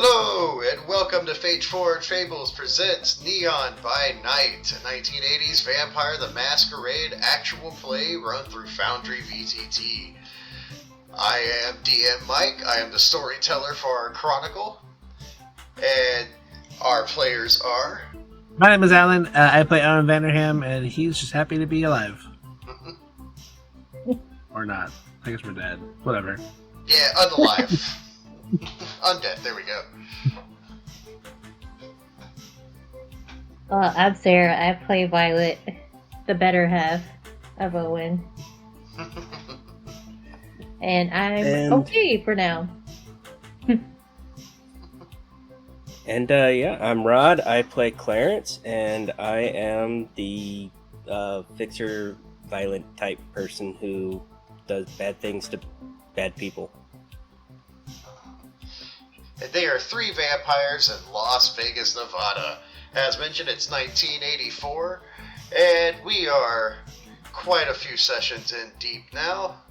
Hello, and welcome to Fate Forward Fables presents Neon by Night, a 1980s Vampire the Masquerade actual play run through Foundry VTT. I am DM Mike, I am the storyteller for our chronicle, and our players are... My name is Alan, I play Owen Vanderham, and he's just happy to be alive. Or not. I guess we're dead. Whatever. Yeah, unalive. Undead, there we go. I'm Sarah. I play Violet, the better half of Owen. And I'm okay for now. I'm Rod. I play Clarence, and I am the fixer, violent type person who does bad things to bad people. And they are three vampires in Las Vegas, Nevada. As mentioned, it's 1984, and we are quite a few sessions in deep now.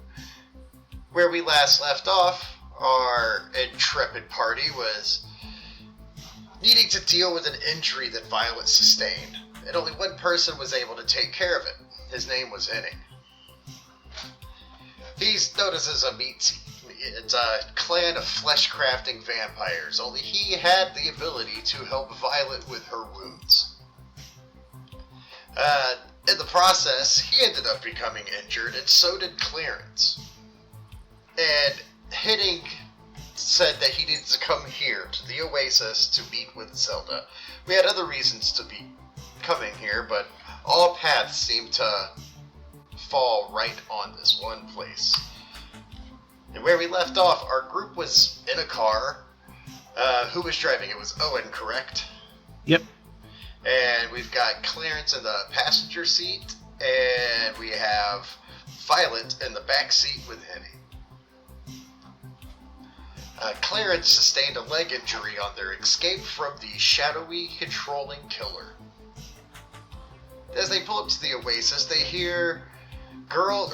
Where we last left off, our intrepid party was needing to deal with an injury that Violet sustained, and only one person was able to take care of it. His name was Inning. He's known as a meat. It's a clan of flesh-crafting vampires, only he had the ability to help Violet with her wounds. In the process, he ended up becoming injured, and so did Clarence. And Hitting said that he needed to come here to the Oasis to meet with Zelda. We had other reasons to be coming here, but all paths seemed to fall right on this one place. And where we left off, our group was in a car. Who was driving? It was Owen, correct? Yep. And we've got Clarence in the passenger seat, and we have Violet in the back seat with Henny. Clarence sustained a leg injury on their escape from the shadowy, controlling killer. As they pull up to the Oasis, they hear girls,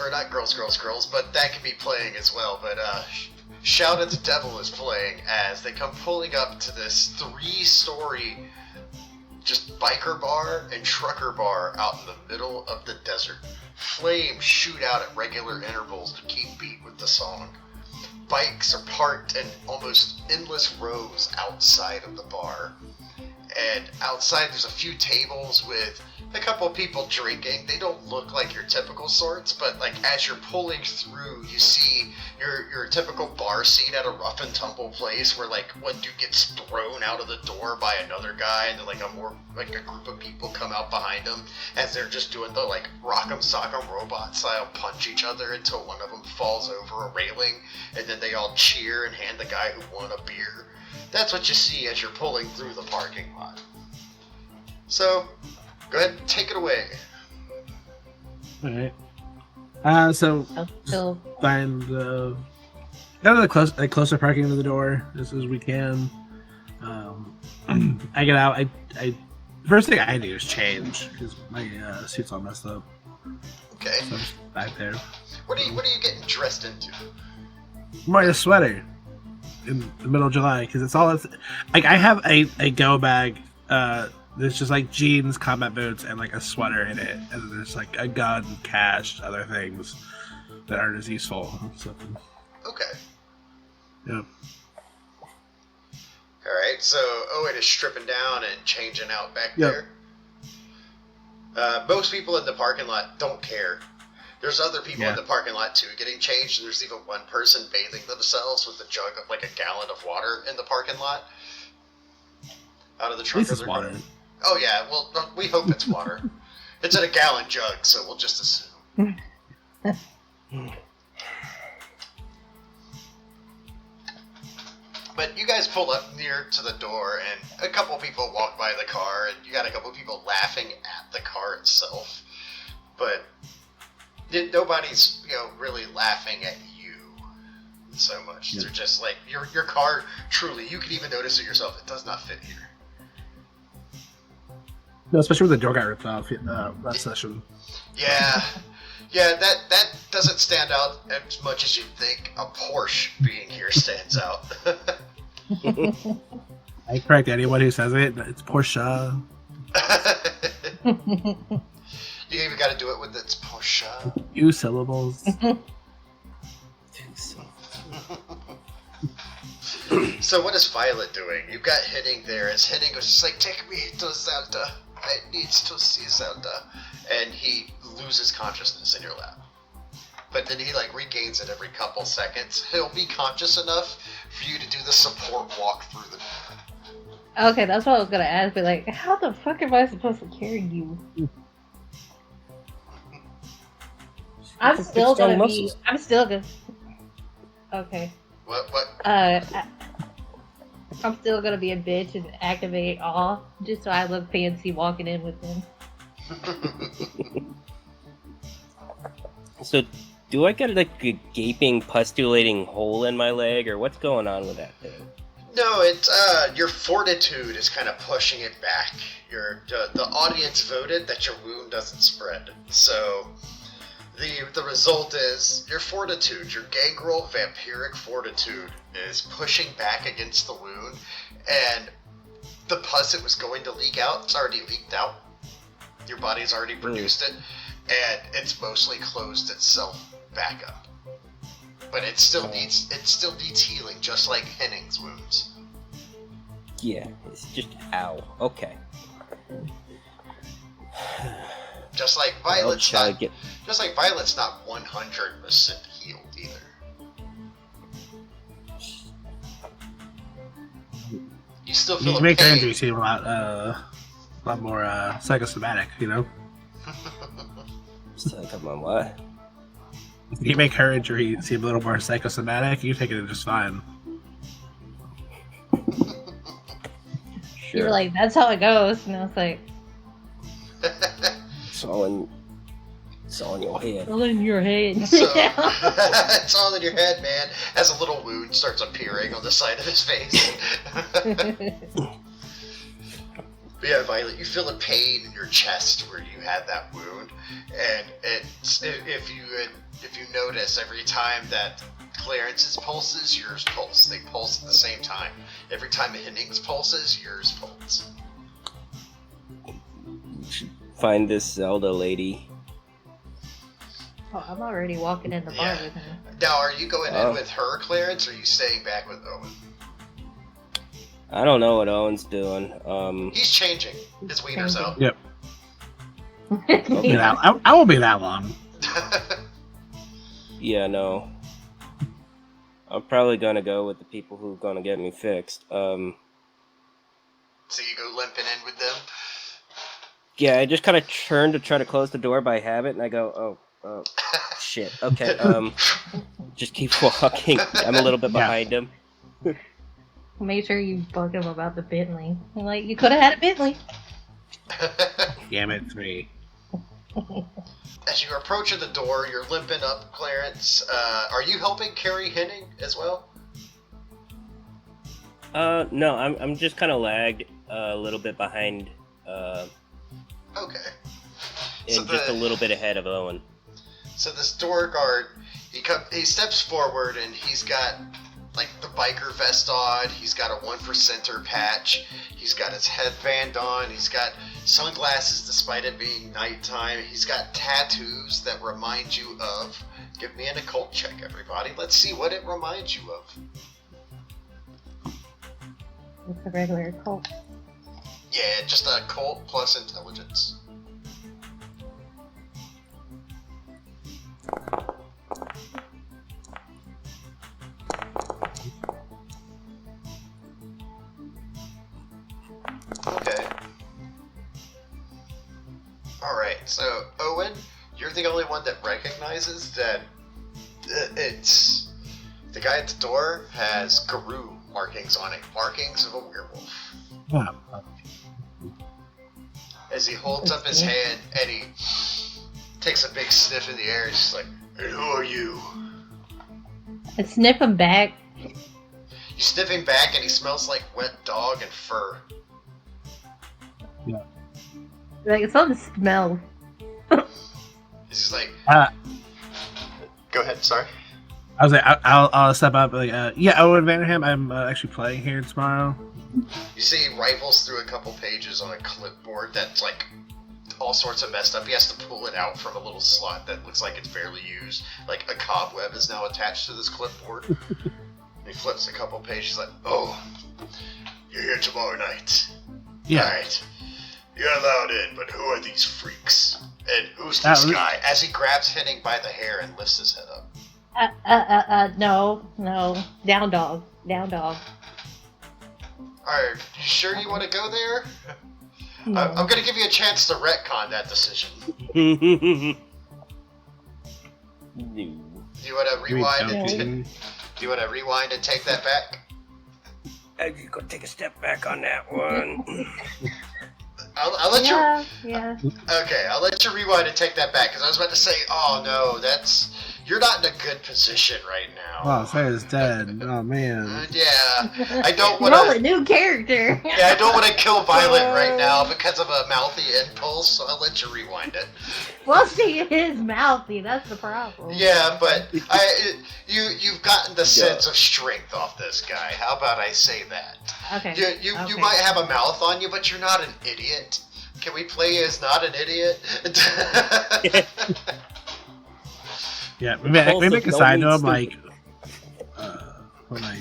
but that can be playing as well, but Shout at the Devil is playing as they come pulling up to this 3-story just biker bar and trucker bar out in the middle of the desert. Flames shoot out at regular intervals to keep beat with the song. Bikes are parked in almost endless rows outside of the bar. And outside there's a few tables with a couple of people drinking. They don't look like your typical sorts, but like as you're pulling through, you see your typical bar scene at a rough and tumble place where like one dude gets thrown out of the door by another guy, and then like a group of people come out behind them as they're just doing the like rock'em sock'em robot style punch each other until one of them falls over a railing, and then they all cheer and hand the guy who won a beer. That's what you see as you're pulling through the parking lot. So, go ahead and take it away. Alright. So find go to the closer parking to the door as we can. I get out. I first thing I do is change because my suit's all messed up. Okay. So I'm just back there. What are you getting dressed into? I'm wearing a sweater in the middle of July because it's like I have a go bag. There's just like jeans, combat boots, and like a sweater in it, and there's like a gun, cash, other things that aren't as useful. Okay. Yep. Alright, so Owen is stripping down and changing out back there. Most people in the parking lot don't care. There's other people in the parking lot too getting changed, and there's even one person bathing themselves with a jug of like a gallon of water in the parking lot. Out of the trunk of their car. Oh yeah, well, we hope it's water. It's in a gallon jug, so we'll just assume. But you guys pull up near to the door, and a couple people walk by the car, and you got a couple people laughing at the car itself. But nobody's, really laughing at you so much. Yeah. They're just like, your car, truly, you can even notice it yourself, it does not fit here. No, especially when the door got ripped off last session. Yeah, that doesn't stand out as much as you'd think. A Porsche being here stands out. I correct anyone who says it. It's Portia. You even got to do it with its Portia. Few syllables. So what is Violet doing? You've got Henning there. As Henning was just like, take me to Zelda. I need to see Zelda. And he loses consciousness in your lap. But then he like regains it every couple seconds. He'll be conscious enough for you to do the support walk through the door. Okay, that's what I was gonna ask. But like, how the fuck am I supposed to carry you? I'm still gonna. Okay. What? I'm still gonna be a bitch and activate awe just so I look fancy walking in with him. So, do I get like a gaping, pustulating hole in my leg, or what's going on with that thing? No, it's your fortitude is kind of pushing it back. The audience voted that your wound doesn't spread, so the result is your fortitude, your gangrel vampiric fortitude, is pushing back against the wound, and the pus that was going to leak out, it's already leaked out. Your body's already produced it, and it's mostly closed itself back up. But it still needs healing, just like Henning's wounds. Yeah, it's just ow. Okay. Just like Violet's not 100% healed either. You still feel You make your injury seem a lot more psychosomatic, you know? Come on, what? You make her injury seem a little more psychosomatic, you take it just fine. You were like, that's how it goes. And I was like, It's all in your head. all in your head. So, it's all in your head, man. As a little wound starts appearing on the side of his face. But yeah, Violet, you feel a pain in your chest where you had that wound, and if you notice, every time that Clarence's pulses, yours pulse. They pulse at the same time. Every time Henning's pulses, yours pulse. Find this Zelda lady. Oh, I'm already walking in the bar with him. Now, are you going in with her, Clarence, or are you staying back with Owen? I don't know what Owen's doing. He's changing. His wiener's out. Yep. I won't be that long. Yeah, no. I'm probably gonna go with the people who are gonna get me fixed. So you go limping in with them? Yeah, I just kind of turn to try to close the door by habit, and I go, oh, shit. Okay, just keep walking. I'm a little bit behind him. Make sure you bug him about the Bentley. Like, you could have had a Bentley. Damn it, 3. As you approach the door, you're limping up, Clarence. Are you helping carry Henning as well? No, I'm just kind of lagged a little bit behind. Okay. And just a little bit ahead of Owen. So this door guard, he steps forward and he's got like the biker vest on, he's got a 1%er patch, he's got his headband on, he's got sunglasses despite it being nighttime, he's got tattoos that remind you of... Give me an occult check, everybody. Let's see what it reminds you of. It's a regular cult. Yeah, just a cult plus intelligence. Okay. Alright, so Owen, you're the only one that recognizes that it's... The guy at the door has Guru markings on it. Markings of a werewolf. Wow. As he holds up his hand and he takes a big sniff in the air, he's just like, "And who are you?" I sniff him back. You sniff him back and he smells like wet dog and fur. Yeah. Like, something smells. He's just like, Go ahead, sorry. I was like, I'll step up. Like, yeah, Owen Vanderham. I'm actually playing here tomorrow. You see, he rifles through a couple pages on a clipboard that's like all sorts of messed up. He has to pull it out from a little slot that looks like it's barely used. Like a cobweb is now attached to this clipboard. He flips a couple pages like, oh, you're here tomorrow night. Yeah. Alright. You're allowed in, but who are these freaks? And who's this guy? As he grabs Henning by the hair and lifts his head up. No. Down dog. Are you sure you want to go there? No. I'm going to give you a chance to retcon that decision. No. Do you want to rewind Do you want to rewind and take that back? I'm just gonna take a step back on that one. I'll let you. Yeah. Okay, I'll let you rewind and take that back because I was about to say, oh no, you're not in a good position right now. Oh, Sarah's dead. Oh man. Yeah, I don't want Roll a to. new character. Yeah, I don't want to kill Violet right now because of a mouthy impulse. So I'll let you rewind it. Well, see, it is mouthy. That's the problem. Yeah, but you've gotten the sense of strength off this guy. How about I say that? Okay. You Okay. might have a mouth on you, but you're not an idiot. Can we play as not an idiot? Yeah, we make a sign to him like, when like,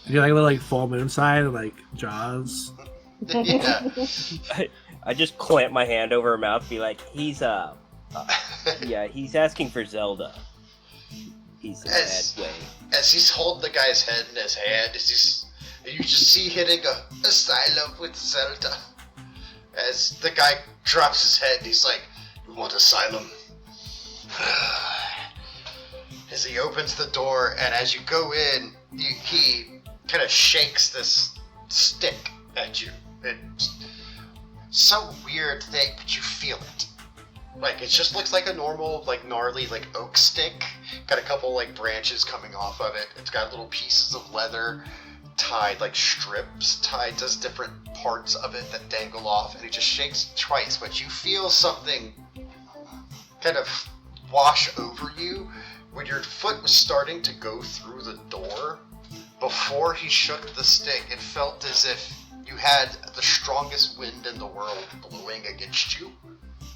you do like a little like full moon sign, like Jaws. Yeah. I just clamp my hand over her mouth, be like, he's he's asking for Zelda. He's in a bad way. As he's holding the guy's head in his hand, you just see hitting a asylum with Zelda. As the guy drops his head, he's like, "You want asylum?" As he opens the door, and as you go in, he kind of shakes this stick at you. It's so weird thing, but you feel it. Like, it just looks like a normal, like, gnarly, like, oak stick. Got a couple, like, branches coming off of it. It's got little pieces of leather tied, like, strips tied to different parts of it that dangle off, and it just shakes twice, but you feel something kind of wash over you. When your foot was starting to go through the door, before he shook the stick, it felt as if you had the strongest wind in the world blowing against you.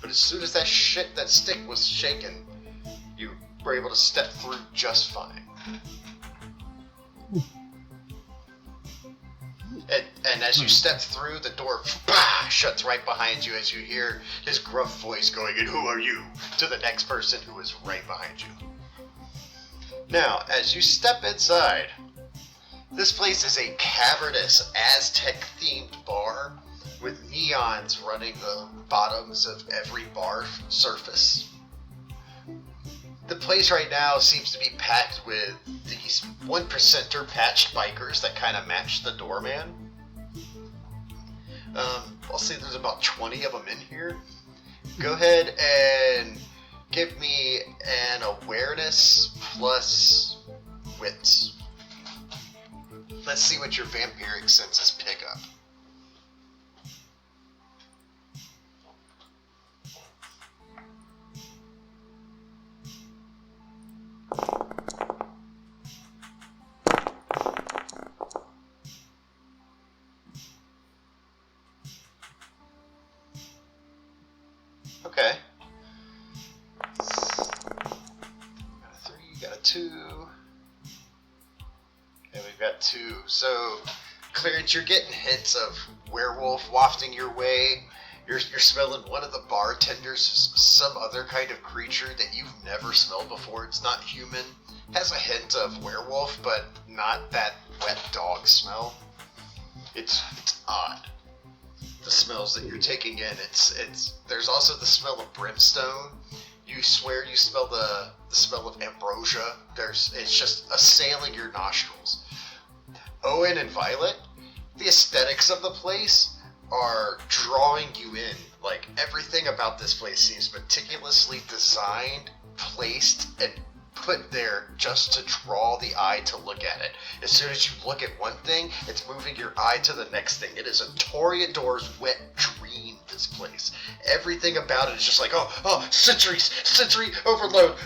But as soon as that stick was shaken, you were able to step through just fine. And as you step through, the door shuts right behind you as you hear his gruff voice going, "And who are you?" to the next person who is right behind you. Now, as you step inside, this place is a cavernous Aztec-themed bar with neons running the bottoms of every bar surface. The place right now seems to be packed with these 1%er patched bikers that kind of match the doorman. I'll say there's about 20 of them in here. Go ahead and give me an awareness plus wits. Let's see what your vampiric senses pick up. Okay. Got a 3, got a 2. And we've got 2. So, Clarence, you're getting hints of werewolf wafting your way. You're smelling one of the bartenders, some other kind of creature that you've never smelled before. It's not human. Has a hint of werewolf, but not that wet dog smell. It's odd. The smells that you're taking in, there's also the smell of brimstone. You swear you smell the smell of ambrosia. It's just assailing your nostrils. Owen and Violet, the aesthetics of the place are drawing you in. Like, everything about this place seems meticulously designed, placed, and put there just to draw the eye to look at it. As soon as you look at one thing, it's moving your eye to the next thing. It is a Toreador's wet dream, this place. Everything about it is just like, oh, sensory overload.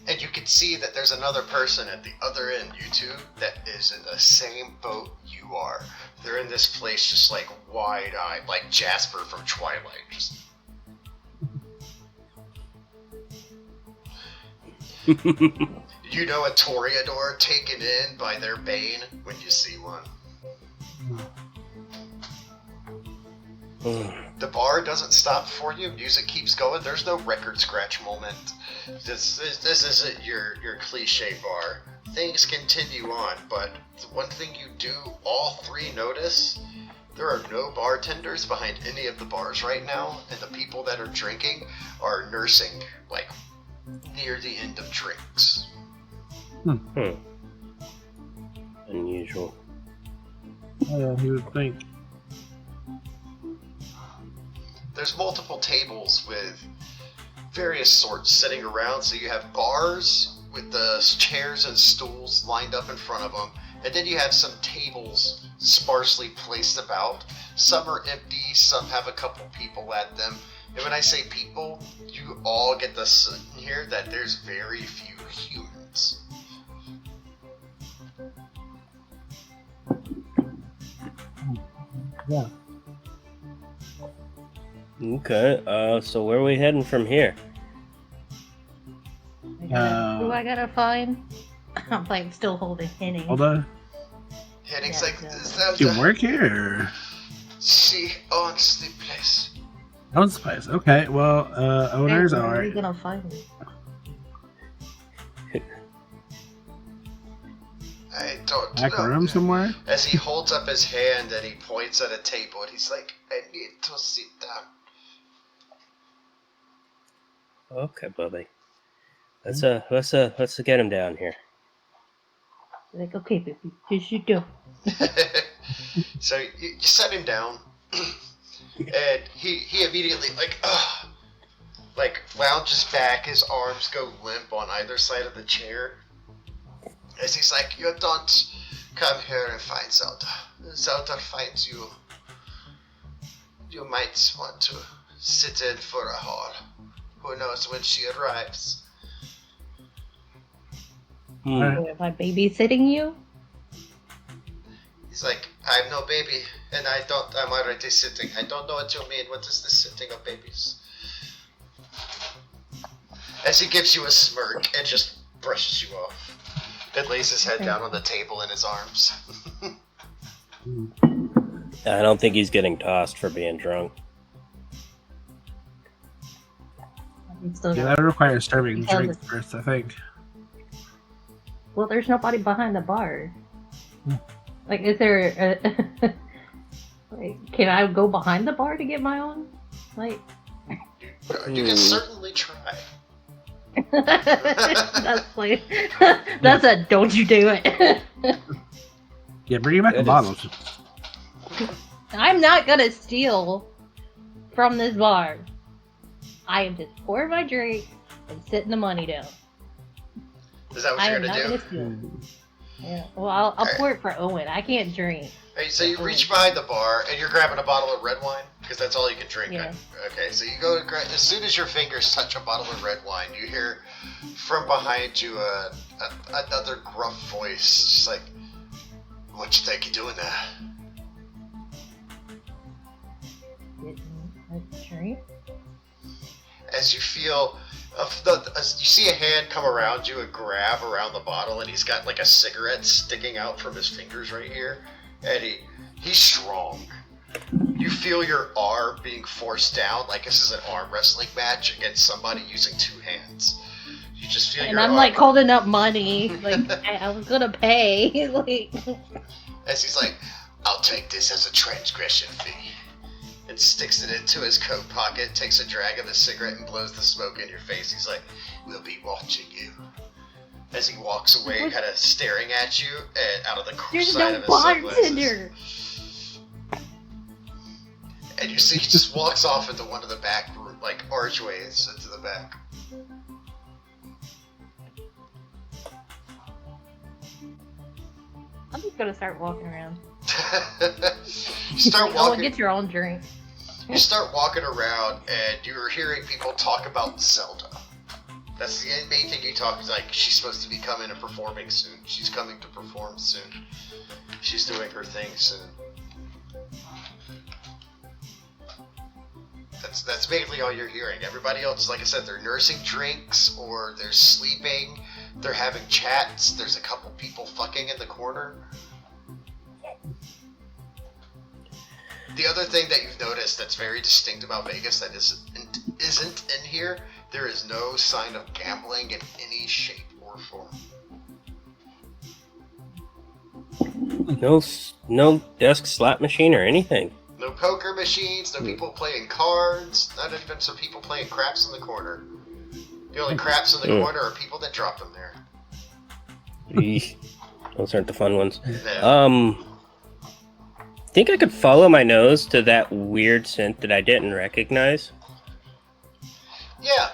And you can see that there's another person at the other end, you two, that is in the same boat you are. They're in this place just like wide-eyed, like Jasper from Twilight. Just... You know a Toreador taken in by their bane when you see one. The bar doesn't stop for you. Music keeps going. There's no record scratch moment. This isn't your cliche bar. Things continue on, but one thing you do all three notice, there are no bartenders behind any of the bars right now, and the people that are drinking are nursing, like, near the end of drinks. Unusual. Yeah, you would think. There's multiple tables with various sorts sitting around, so you have bars with the chairs and stools lined up in front of them, and then you have some tables sparsely placed about. Some are empty, some have a couple people at them, and when I say people, you all get the sense here that there's very few humans. Yeah. Okay, so where are we heading from here? Who I gotta find? I'm like still holding Henning. Hold on. Henning's Yeah, like, yeah. is that Do you work here? Or... She owns the place. Own spice. Okay, well, owners Where are are. you gonna find me? I don't Back know. room somewhere? As he holds up his hand and he points at a table and he's like, I need to sit down. Okay, Bubby. Let's get him down here. Like, okay, baby, just you do. So you set him down, and he immediately like lounges back. His arms go limp on either side of the chair. As he's like, you don't come here and find Zelda. Zelda finds you. You might want to sit in for a haul. Who knows when she arrives? Am I babysitting you? He's like, I'm no baby, and I'm already sitting. I don't know what you mean. What is this sitting of babies? As he gives you a smirk and just brushes you off. And lays his head down on the table in his arms. I don't think he's getting tossed for being drunk. I'm still Yeah, not- that requires serving Tell drink the- first, I think. Well, there's nobody behind the bar. Like, is there a... like, can I go behind the bar to get my own? Like... You can certainly try. That's like... That's a don't you do it. Yeah, bring you back It a is. bottle. I'm not gonna steal from this bar. I am just pouring my drink and sitting the money down. Is that what I you're am gonna not do? gonna steal. Yeah. Well, I'll pour it for Owen. I can't drink. Alright, so you reach behind the bar and you're grabbing a bottle of red wine because that's all you can drink. Yeah. Okay, so you go to grab. As soon as your fingers touch a bottle of red wine, you hear from behind you another gruff voice, just like, "What you think you're doing there?" Getting a drink. As you feel, as you see a hand come around you and grab around the bottle, and he's got like a cigarette sticking out from his fingers right here, and he's strong. You feel your arm being forced down, like this is an arm wrestling match against somebody using two hands. You just feel And your I'm arm, like holding up money. Like, I was gonna pay. Like, as he's like, "I'll take this as a transgression fee." And sticks it into his coat pocket, takes a drag of the cigarette and blows the smoke in your face. He's like, "We'll be watching you." As he walks away, kind of staring at you and out of the there's side no of his sunglasses. bartender. And you see he just walks off into one of the back, like, archways into the back. I'm just gonna start walking around. You start Like, oh, walking. get your own drink. You start walking around, and you're hearing people talk about Zelda. That's the main thing you talk is like, she's supposed to be coming and performing soon. She's coming to perform soon. She's doing her thing soon. That's mainly all you're hearing. Everybody else, like I said, they're nursing drinks, or they're sleeping, they're having chats, there's a couple people fucking in the corner. The other thing that you've noticed that's very distinct about Vegas that isn't in here, there is no sign of gambling in any shape or form. No desk slot machine or anything. No poker machines, no people playing cards, not even some people playing craps in the corner. The only craps in the corner are people that drop them there. Eesh. Those aren't the fun ones. Yeah. Think I could follow my nose to that weird scent that I didn't recognize? Yeah.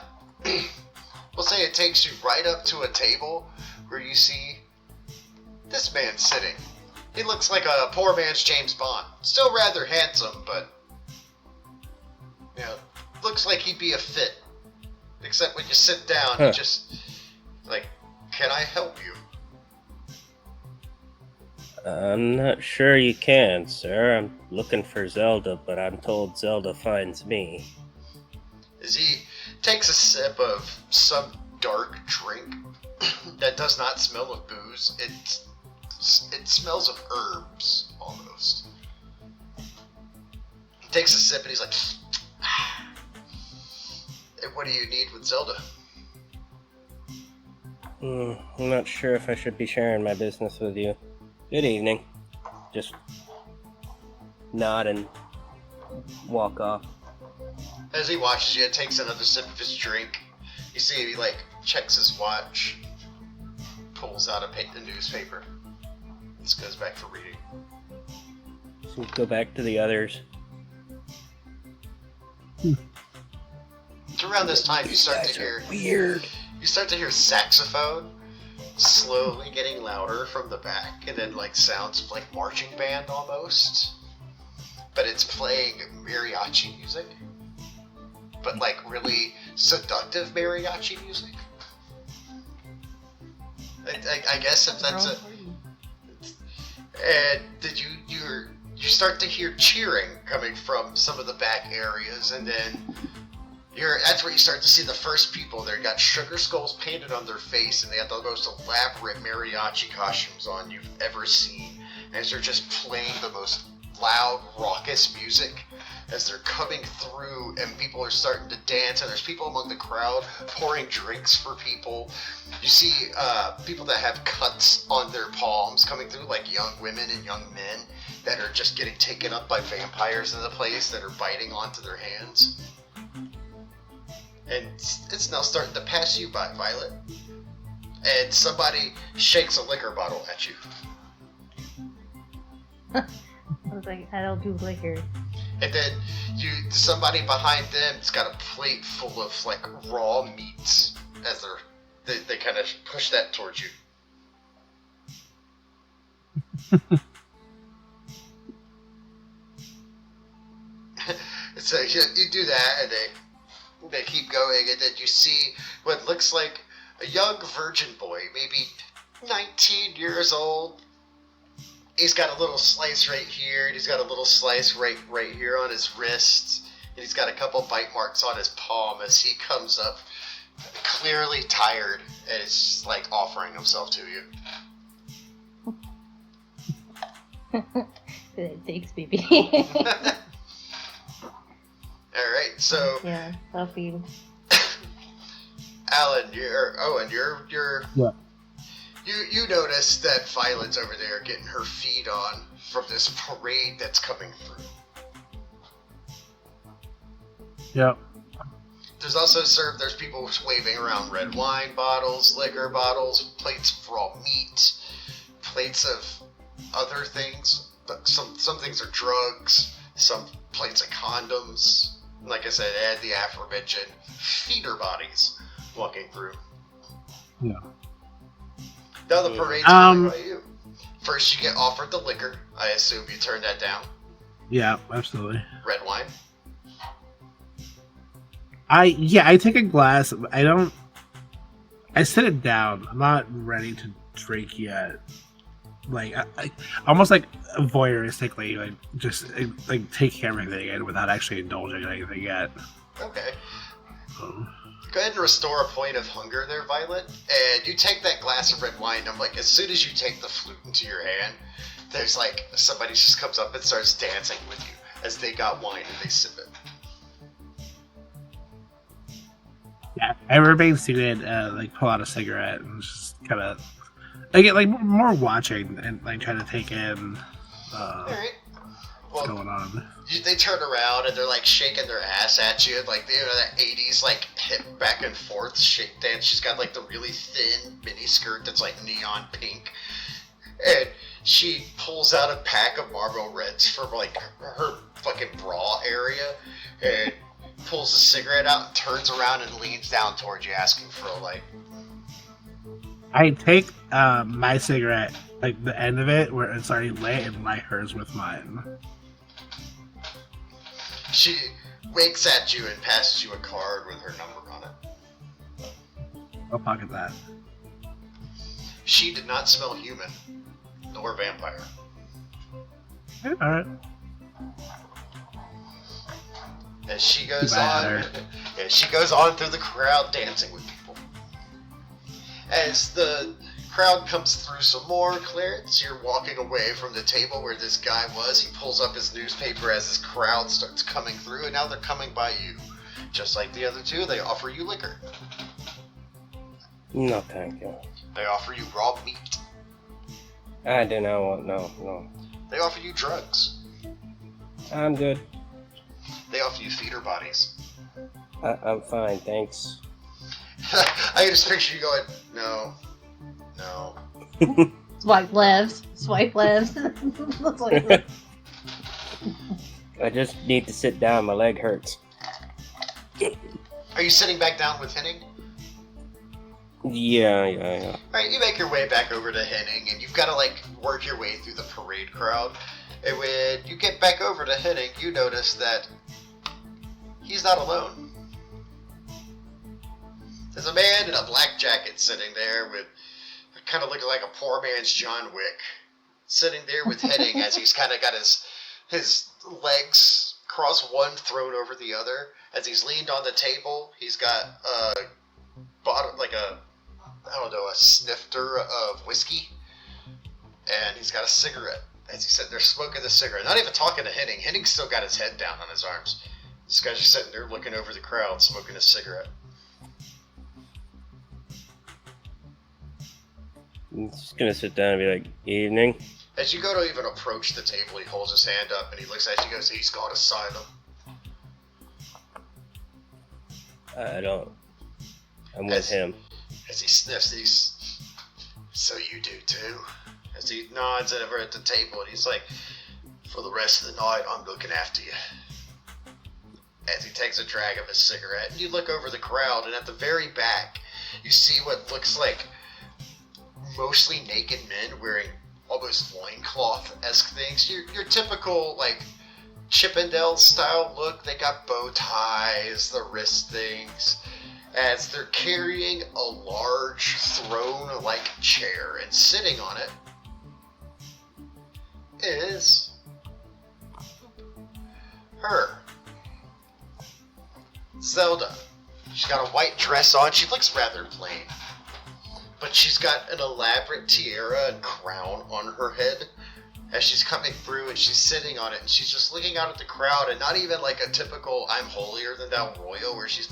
We'll say it takes you right up to a table where you see this man sitting. He looks like a poor man's James Bond. Still rather handsome, but you know, looks like he'd be a fit. Except when you sit down, he just like, can I help you? I'm not sure you can, sir. I'm looking for Zelda, but I'm told Zelda finds me. As he takes a sip of some dark drink that does not smell of booze, it smells of herbs, almost. He takes a sip and he's like, hey, what do you need with Zelda? I'm not sure if I should be sharing my business with you. Good evening. Just nod and walk off. As he watches you, takes another sip of his drink. You see he checks his watch, pulls out a newspaper. This goes back to reading. So we go back to the others. It's around this time you start to hear weird. You start to hear saxophone slowly getting louder from the back, and then sounds like marching band almost. But it's playing mariachi music. But really seductive mariachi music. I guess if that's and did you start to hear cheering coming from some of the back areas, and then that's where you start to see the first people. They got sugar skulls painted on their face, and they have the most elaborate mariachi costumes on you've ever seen. As they're just playing the most loud, raucous music as they're coming through, and people are starting to dance, and there's people among the crowd pouring drinks for people. You see people that have cuts on their palms coming through, like young women and young men that are just getting taken up by vampires in the place that are biting onto their hands. And it's now starting to pass you by, Violet. And somebody shakes a liquor bottle at you. I was like, I don't do liquor. And then somebody behind them's got a plate full of raw meats as they kind of push that towards you. So you do that, and they keep going, and then you see what looks like a young virgin boy, maybe 19 years old. He's got a little slice right here, and he's got a little slice right here on his wrist, and he's got a couple bite marks on his palm as he comes up, clearly tired, and is just offering himself to you. Thanks, baby. All right, so yeah, love you. Alan, Owen, you're Yeah. You notice that Violet's over there getting her feet on from this parade that's coming through. Yep. There's people waving around red wine bottles, liquor bottles, plates for all meat, plates of other things. But some things are drugs, some plates of condoms. Like I said, and the aforementioned feeder bodies walking through. Yeah. Now the parade's coming by you. First you get offered the liquor. I assume you turn that down. Yeah, absolutely. Red wine. I take a glass. I sit it down. I'm not ready to drink yet. Like I almost like voyeuristically, like just like taking everything in without actually indulging in anything yet. Okay. Go ahead and restore a point of hunger there, Violet. And you take that glass of red wine. I'm like, as soon as you take the flute into your hand, there's like somebody just comes up and starts dancing with you as they got wine and they sip it. Yeah, I remain seated, like pull out a cigarette and just kind of, I get like more watching and like trying to take in Alright. what's going on. They turn around and they're like shaking their ass at you, like that 80s like hip back and forth shake dance. She's got like the really thin mini skirt that's like neon pink, and she pulls out a pack of Marlboro Reds from like her fucking bra area, and pulls a cigarette out and turns around and leans down towards you, asking for a light. I take my cigarette, like the end of it where it's already lit, and light hers with mine. She winks at you and passes you a card with her number on it. I'll pocket that. She did not smell human, nor vampire. Alright. As she goes on, she goes on through the crowd dancing with people. As the crowd comes through some more, Clarence, you're walking away from the table where this guy was. He pulls up his newspaper as this crowd starts coming through, and now they're coming by you. Just like the other two, they offer you liquor. No, thank you. They offer you raw meat. I do not want, no. They offer you drugs. I'm good. They offer you feeder bodies. I'm fine, thanks. I can just picture you going, no. Swipe left. Swipe left. I just need to sit down. My leg hurts. Are you sitting back down with Henning? Yeah. Alright, you make your way back over to Henning, and you've got to, like, work your way through the parade crowd. And when you get back over to Henning, you notice that he's not alone. There's a man in a black jacket sitting there with kind of looking like a poor man's John Wick, sitting there with Henning as he's kind of got his legs crossed, one thrown over the other. As he's leaned on the table, he's got a snifter of whiskey, and he's got a cigarette. As he's sitting there smoking the cigarette, not even talking to Henning. Henning's still got his head down on his arms. This guy's just sitting there looking over the crowd, smoking a cigarette. I'm just gonna sit down and be like, evening. As you go to even approach the table, he holds his hand up and he looks at you and goes, he's got asylum. I don't. I'm with him. As he sniffs these, so you do too. As he nods over at the table and he's like, for the rest of the night, I'm looking after you. As he takes a drag of his cigarette, and you look over the crowd, and at the very back, you see what looks like mostly naked men wearing almost loincloth-esque things. Your typical, like, Chippendale style look. They got bow ties, the wrist things, as they're carrying a large throne-like chair, and sitting on it is her. Zelda. She's got a white dress on. She looks rather plain, but she's got an elaborate tiara and crown on her head as she's coming through, and she's sitting on it, and she's just looking out at the crowd, and not even like a typical I'm holier than thou royal where she's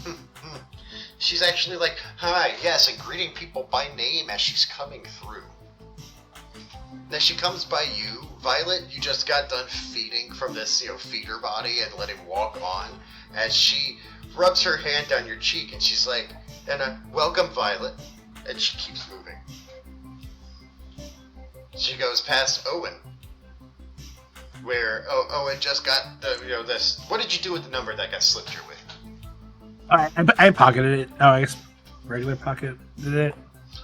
she's actually like, hi, yes, and greeting people by name as she's coming through. Then she comes by you, Violet. You just got done feeding from this, feeder body and let him walk on, as she rubs her hand down your cheek, and she's like, welcome, Violet. And she keeps moving. She goes past Owen, where Owen just got this. What did you do with the number that got slipped your way? I pocketed it. Oh, I guess regular pocket did it.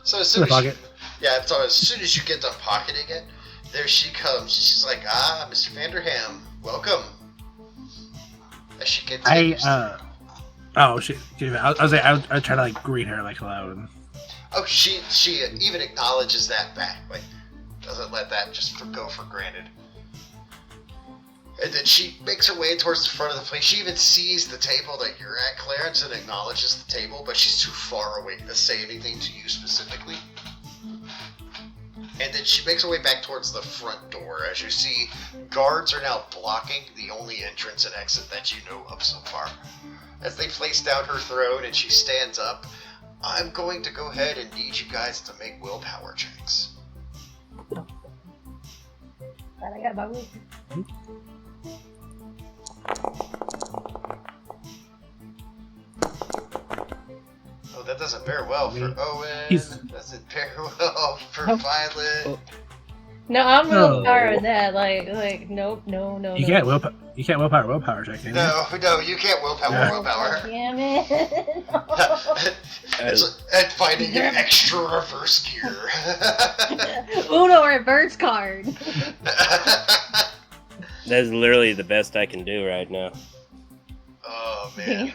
So as soon as you get done pocketing it, there she comes. She's like, Mr. Vanderham, welcome. as she continues. Oh shit! I was trying to like greet her like hello. And... Oh, she even acknowledges that back, like doesn't let that just go for granted. And then she makes her way towards the front of the place. She even sees the table that you're at, Clarence, and acknowledges the table, but she's too far away to say anything to you specifically. And then she makes her way back towards the front door. As you see, guards are now blocking the only entrance and exit that you know of so far. As they place down her throne and she stands up, I'm going to go ahead and need you guys to make willpower checks. Glad I got my will. Oh, that doesn't pair well for Owen. Doesn't pair well for Violet. Oh. No, I'm real tired of that. Like, nope, no. You can't willpower check, can you? No, you can't willpower. Damn it. And finding an extra reverse gear. Uno reverse card. That's literally the best I can do right now. Oh, man.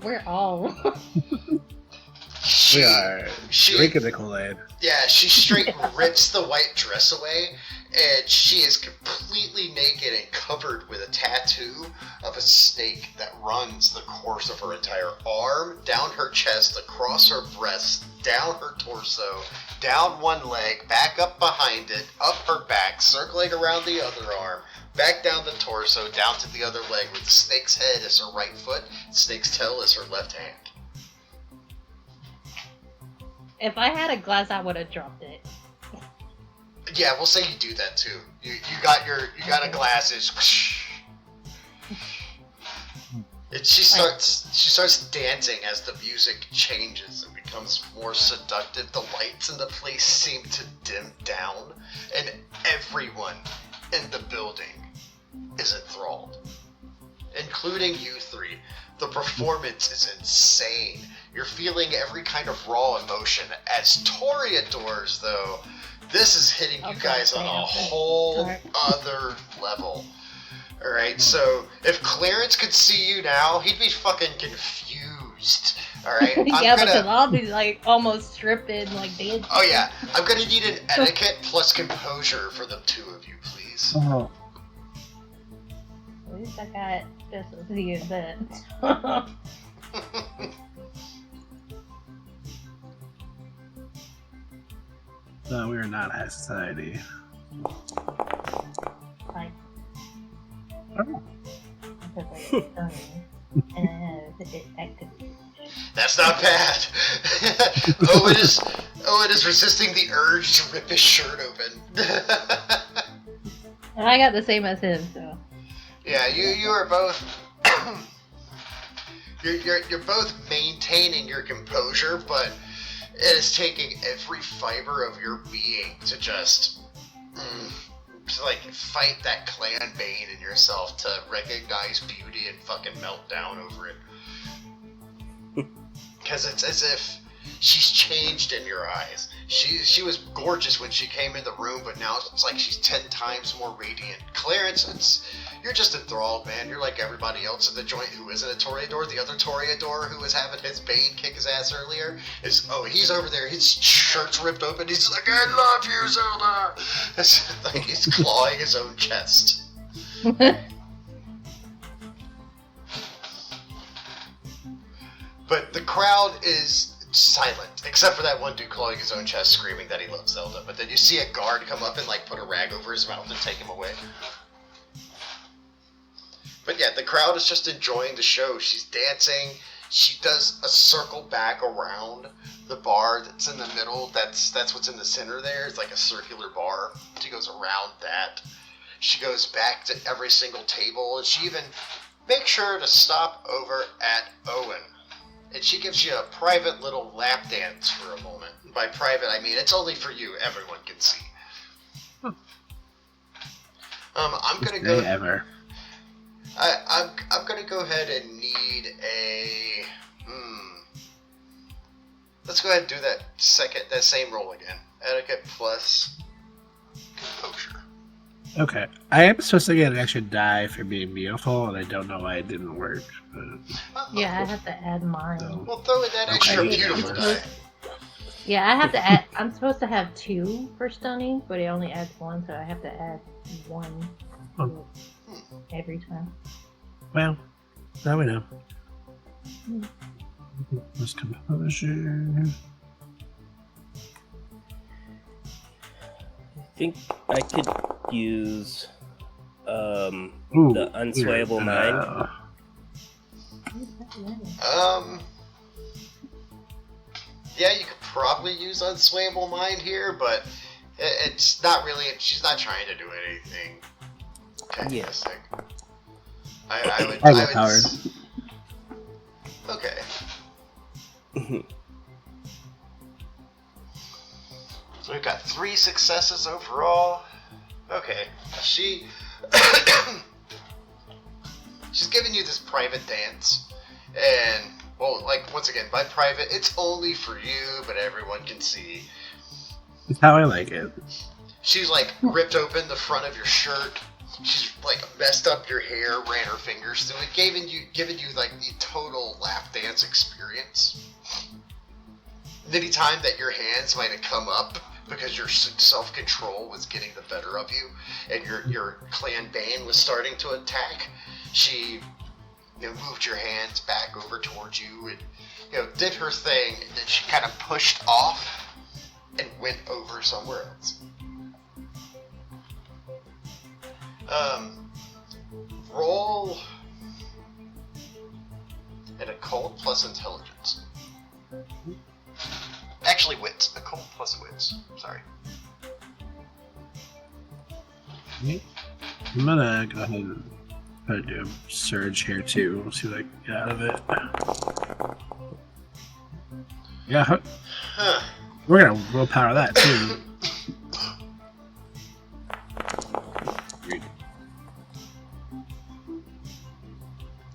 We're all. We are drinking the Kool-Aid. Yeah, she straight rips the white dress away, and she is completely naked and covered with a tattoo of a snake that runs the course of her entire arm, down her chest, across her breast, down her torso, down one leg, back up behind it, up her back, circling around the other arm, back down the torso, down to the other leg, with the snake's head as her right foot, snake's tail as her left hand. If I had a glass, I would have dropped it. Yeah, we'll say you do that too. You got a glasses. And she starts dancing as the music changes and becomes more seductive. The lights in the place seem to dim down, and everyone in the building is enthralled, including you three. The performance is insane. You're feeling every kind of raw emotion. As Toreadors, though, this is hitting you guys on a whole other level. Alright, so if Clarence could see you now, he'd be fucking confused. Alright? Because I'll be like almost stripping, like dancing. Oh yeah, I'm gonna need an etiquette plus composure for the two of you, please. Oh. At least I got just the event. No, we are not a high society. Like, Oh. That's not bad. Owen is resisting the urge to rip his shirt open. And I got the same as him, so. Yeah, you are both. you're both maintaining your composure, but it is taking every fiber of your being to just to like fight that clan bane in yourself, to recognize beauty and fucking melt down over it. Because it's as if she's changed in your eyes. She was gorgeous when she came in the room, but now it's like she's 10 times more radiant. Clarence, you're just enthralled, man. You're like everybody else in the joint who isn't a Toreador. The other Toreador who was having his Bane kick his ass earlier he's over there. His shirt's ripped open. He's like, I love you, Zelda. It's like he's clawing his own chest. But the crowd is silent, except for that one dude clawing his own chest, screaming that he loves Zelda. But then you see a guard come up and like put a rag over his mouth and take him away. But yeah, the crowd is just enjoying the show. She's dancing. She does a circle back around the bar that's in the middle. That's what's in the center there. It's like a circular bar. She goes around that. She goes back to every single table, and she even makes sure to stop over at Owen. And she gives you a private little lap dance for a moment. And by private, I mean it's only for you. Everyone can see. I'm gonna go. Ever. I'm gonna go ahead and need a. Let's go ahead and do that same roll again. Etiquette plus composure. Okay. I am supposed to get an extra die for being beautiful, and I don't know why it didn't work. But, Yeah, I have to add mine. so. Well, throw in that extra Okay. beautiful die. Yeah, I have to add. I'm supposed to have 2 for stunning, but it only adds 1, so I have to add 1 Oh. every time. Well, now we know. Hmm. Let's composure. I think I could use Ooh, the unswayable mind. Yeah, you could probably use Unswayable Mind here, but it's not really. She's not trying to do anything fantastic. I would. Overpowered. Okay. So we've got 3 successes overall. Okay, she's giving you this private dance, and well, like once again, by private, it's only for you, but everyone can see. That's how I like it. She's like ripped open the front of your shirt. She's like messed up your hair, ran her fingers through it, giving you like the total lap dance experience. Anytime that your hands might have come up because your self-control was getting the better of you, and your clan bane was starting to attack, she moved your hands back over towards you and did her thing, and then she kind of pushed off and went over somewhere else. Roll an occult plus intelligence. Actually, wits. Occult plus wits. Sorry. I'm gonna go ahead and try to do a surge here too. We'll see what I can get out of it. Yeah, Huh. we're gonna willpower that too.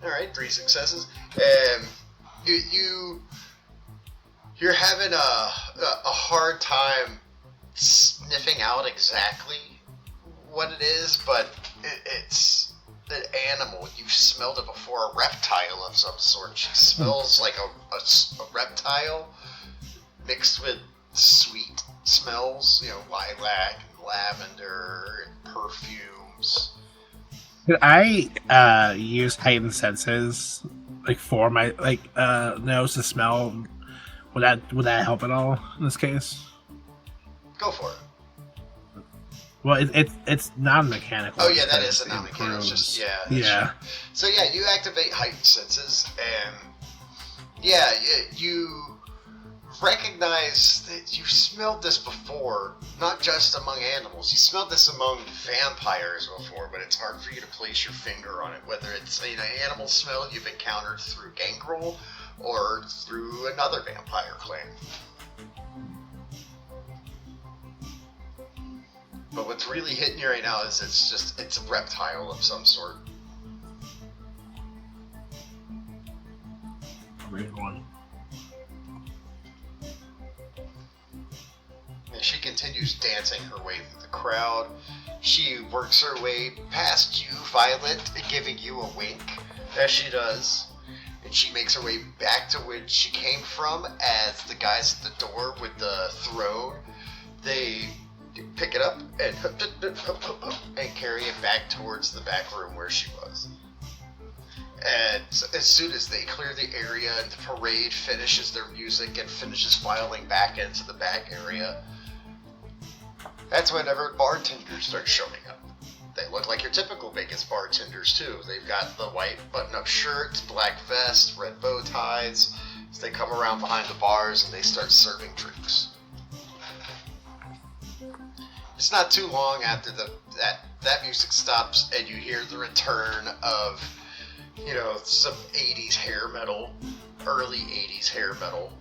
Alright, 3 successes. You're having a hard time sniffing out exactly what it is, but it's an animal. You've smelled it before, a reptile of some sort. She smells like a reptile mixed with sweet smells, lilac and lavender and perfumes. Could I use heightened senses, like for my nose to smell? Would that help at all in this case? Go for it. Well, it's non-mechanical. Oh yeah, that is a non-mechanical. It's just yeah. So yeah, you activate heightened senses, and yeah, you recognize that you've smelled this before, not just among animals. You smelled this among vampires before, but it's hard for you to place your finger on it, whether it's an animal smell you've encountered through Gangrel or through another vampire clan. But what's really hitting you right now is it's a reptile of some sort. Weird one. And she continues dancing her way through the crowd. She works her way past you, Violet, giving you a wink, as she does. And she makes her way back to where she came from, as the guys at the door with the throne, they pick it up and carry it back towards the back room where she was. And as soon as they clear the area and the parade finishes their music and finishes filing back into the back area, that's whenever bartenders start showing up. They look like your typical Vegas bartenders too. They've got the white button-up shirts, black vest, red bow ties. So they come around behind the bars and they start serving drinks. It's not too long after that music stops and you hear the return of, some 80s hair metal, early 80s hair metal.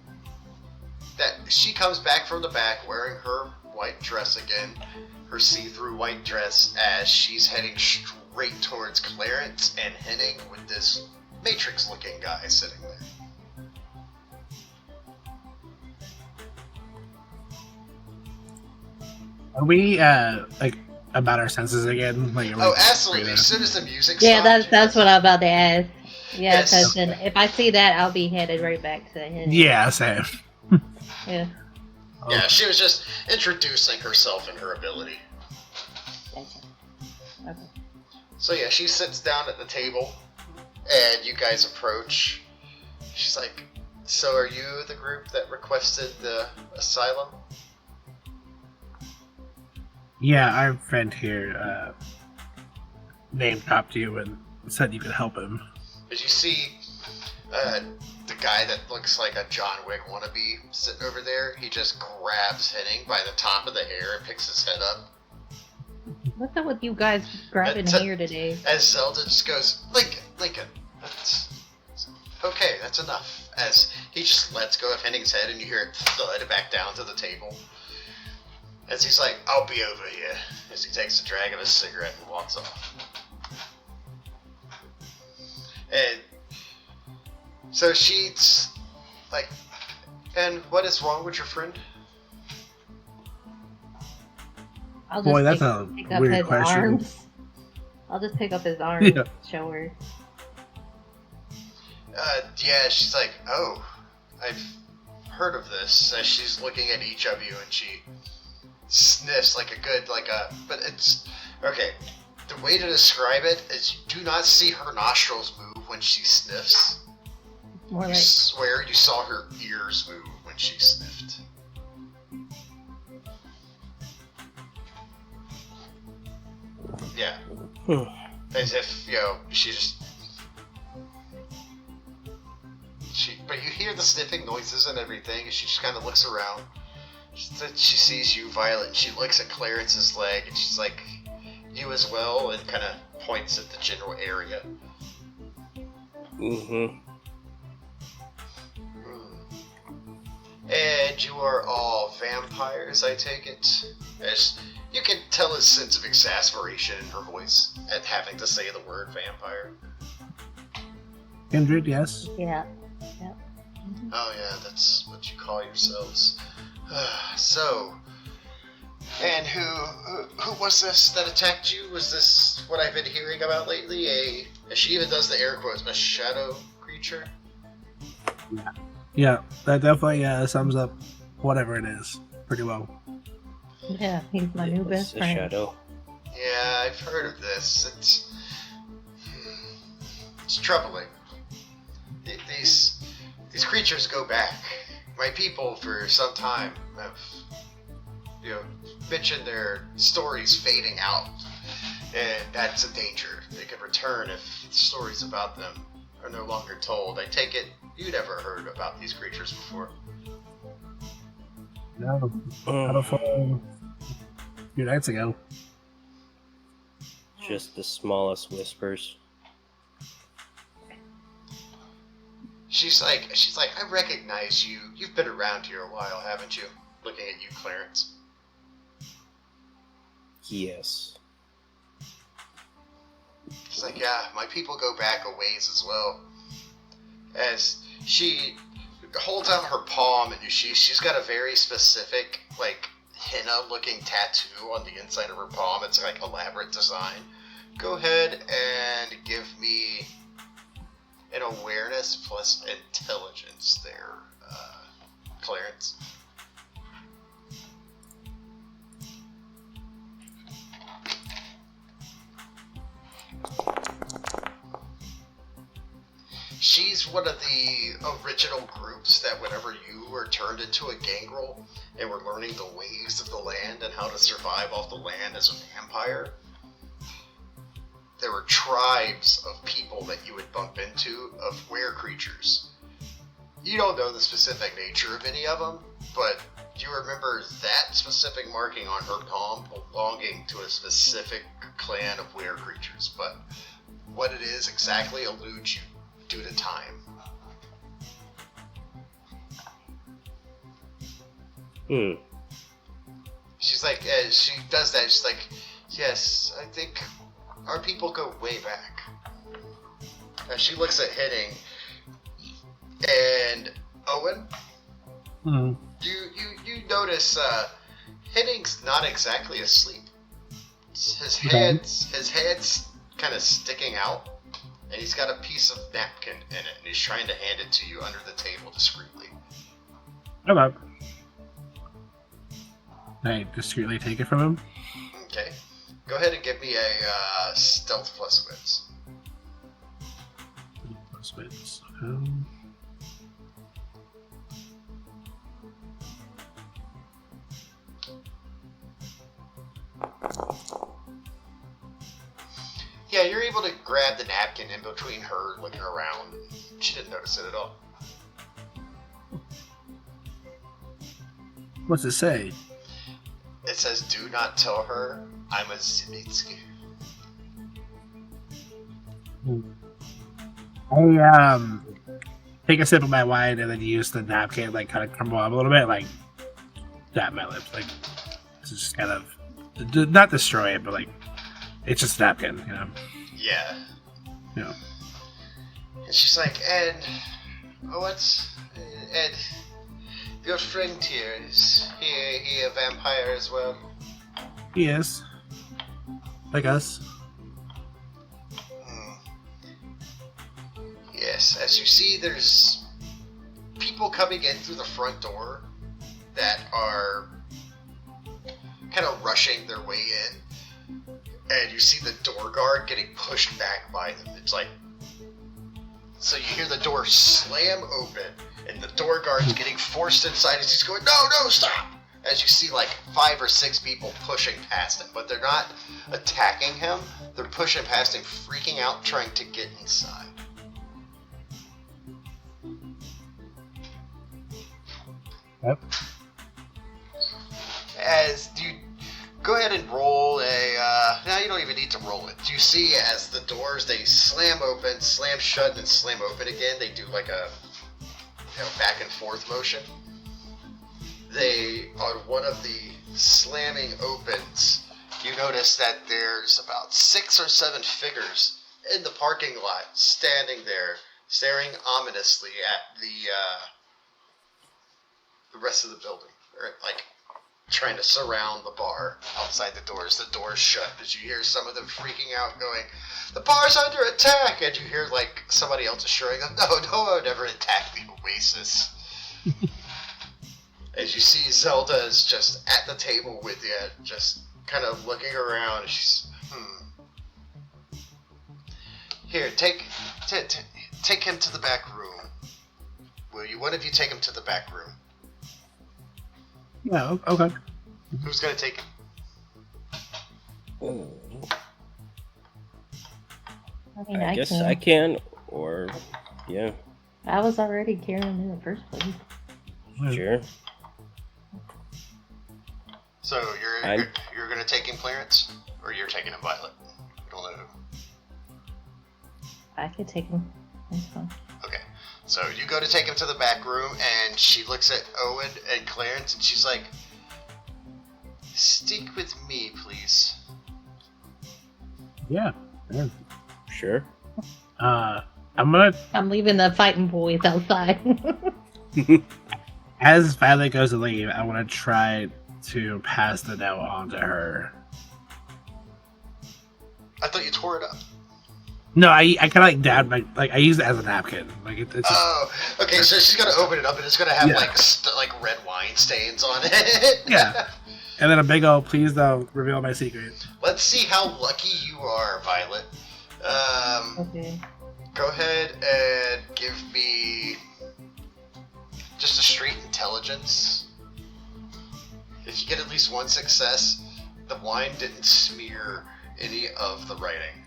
That she comes back from the back wearing her white dress again, her see-through white dress, as she's heading straight towards Clarence and Henning with this Matrix-looking guy sitting there. Are we about our senses again? Like, Oh, absolutely. As soon as the music Yeah, stopped, that's what I'm about to ask. Yeah, Yes. because then if I see that, I'll be headed right back to him. Yeah, same. Yeah. Yeah, she was just introducing herself and her ability. Gotcha. Okay. So yeah, she sits down at the table, and you guys approach. She's like, "So are you the group that requested the asylum?" Yeah, our friend here name dropped you and said you could help him. As you see, the guy that looks like a John Wick wannabe sitting over there, he just grabs Henning by the top of the hair and picks his head up. What's up with you guys grabbing hair today? As Zelda just goes, Lincoln, okay, that's enough. As he just lets go of Henning's head and you hear it thud back down to the table. As he's like, I'll be over here. As he takes a drag of his cigarette and walks off. And so she's like, and what is wrong with your friend? I'll Boy, just that's a pick up weird his question. arms. I'll just pick up his arms Yeah. and show her. Yeah, she's like, oh, I've heard of this. As she's looking at each of you and she sniffs but it's, okay. The way to describe it is you do not see her nostrils move when she sniffs. More You like swear you saw her ears move when she sniffed. Yeah. As if, she just... But you hear the sniffing noises and everything, and she just kind of looks around. She sees you, Violet, and she looks at Clarence's leg, and she's like, you as well, and kind of points at the general area. Mm-hmm. And you are all vampires, I take it? As you can tell a sense of exasperation in her voice at having to say the word vampire. Kindred, yes. yeah. Oh yeah, that's what you call yourselves. So, and who was this that attacked you? Was this what I've been hearing about lately? She even does the air quotes, a shadow creature? Yeah, that definitely sums up whatever it is pretty well. Yeah, he's my new best A friend. shadow. Yeah, I've heard of this. It's troubling. These creatures go back. My people, for some time, have, mentioned their stories fading out, and that's a danger. They could return if stories about them are no longer told. I take it you never heard about these creatures before. No, not before a few nights ago. Just the smallest whispers. She's like, I recognize you. You've been around here a while, haven't you? Looking at you, Clarence. Yes. She's like, yeah, my people go back a ways as well. As she holds out her palm, and she's got a very specific, henna-looking tattoo on the inside of her palm. It's elaborate design. Go ahead and give me an awareness plus intelligence there, Clarence. She's one of the original groups that whenever you were turned into a gangrel and were learning the ways of the land and how to survive off the land as a vampire, there were tribes of people that you would bump into of were-creatures. You don't know the specific nature of any of them, but you remember that specific marking on her palm belonging to a specific clan of were-creatures, but what it is exactly eludes you due to time. She's like, as she does that, she's like, yes, I think our people go way back. As she looks at Henning and Owen, you notice Henning's not exactly asleep. his head's kind of sticking out, and he's got a piece of napkin in it, and he's trying to hand it to you under the table discreetly. Okay. I discreetly take it from him. Okay. Go ahead and give me a stealth plus wits. Plus wits. Yeah, you're able to grab the napkin in between her looking around. She didn't notice it at all. What's it say? It says, "Do not tell her I'm a Zemitsky." I take a sip of my wine and then use the napkin, like kind of crumble up a little bit, like dab my lips, like just kind of not destroy it, but like it's just a napkin, you know. Yeah. Yeah. And she's like, "Ed, Ed, your friend here, is he a vampire as well?" He is. Like us. Yes, as you see, there's people coming in through the front door that are kind of rushing their way in, and you see the door guard getting pushed back by them. It's like, so you hear the door slam open, and the door guard's getting forced inside as he's going, no, stop! As you see like 5 or 6 people pushing past him, but they're not attacking him, they're pushing past him, freaking out, trying to get inside. Yep. As you go ahead and roll now you don't even need to roll it. You see as the doors, they slam open, slam shut, and then slam open again. They do like a back and forth motion. They, on one of the slamming opens, you notice that there's about 6 or 7 figures in the parking lot standing there, staring ominously at the rest of the building. They're like trying to surround the bar outside the doors. The door's shut as you hear some of them freaking out going, "The bar's under attack!" And you hear like somebody else assuring them, no one ever attacked the Oasis. As you see Zelda is just at the table with you, just kind of looking around. And she's, Here, take him to the back room. Will you? One of you take him to the back room. Yeah, okay. Who's gonna take him? I mean, I guess I can, or yeah, I was already carrying him in the first place. sure. So you're gonna take him, Clarence, or you're taking him, Violet? I don't know who. I could take him. That's fine. Okay, so you go to take him to the back room, and she looks at Owen and Clarence, and she's like, "Stick with me, please." Yeah. Sure. I'm leaving the fighting boys outside. As Violet goes to leave, I want to try to pass the note on to her. I thought you tore it up. No, I kind of like dabbed I use it as a napkin. Like it's just, Oh, okay. So she's gonna open it up, and it's gonna have Yeah. like red wine stains on it. Yeah. And then a big old, "Please don't reveal my secret." Let's see how lucky you are, Violet. Okay. Go ahead and give me just a straight intelligence. If you get at least 1 success, the wine didn't smear any of the writing.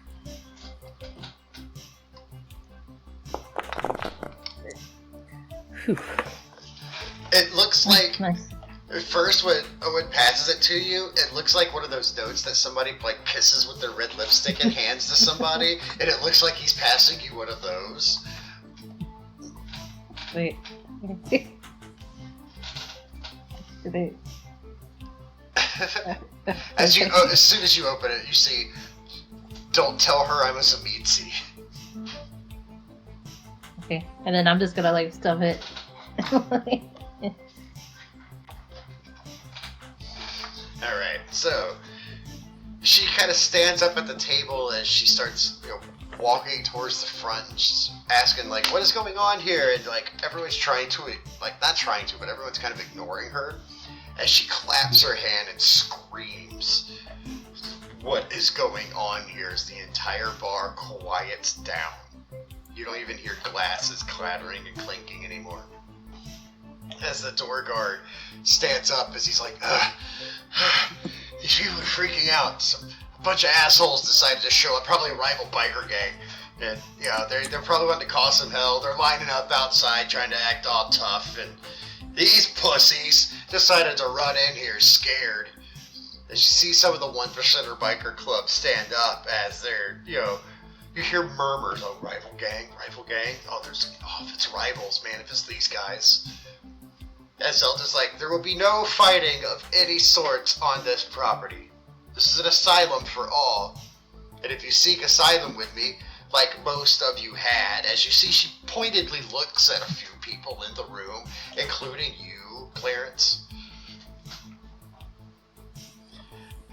Whew. It looks like, Nice. at first when Owen passes it to you, it looks like one of those notes that somebody like kisses with their red lipstick and hands to somebody, and it looks like he's passing you one of those. Wait. Wait. As soon as you open it, you see, "Don't tell her I'm a Zamitsi." Okay. And then I'm just gonna like stuff it. Alright, so She kind of stands up at the table as she starts, walking towards the front, and she's asking, like, what is going on here? And, like, everyone's trying to, like, not trying to, but everyone's kind of ignoring her. As she claps her hand and screams, what is going on here? As the entire bar quiets down. You don't even hear glasses clattering and clinking anymore. As the door guard stands up, as he's like, these people are freaking out. A bunch of assholes decided to show up, probably a rival biker gang. And, they're probably wanting to cause some hell. They're lining up outside trying to act all tough. And these pussies decided to run in here scared. As you see some of the 1%er biker club stand up as they're, you hear murmurs, oh, rival gang. Oh, if it's rivals, man, if it's these guys. As Zelda's like, there will be no fighting of any sort on this property. This is an asylum for all. And if you seek asylum with me, like most of you had, as you see, she pointedly looks at a few people in the room, including you, Clarence.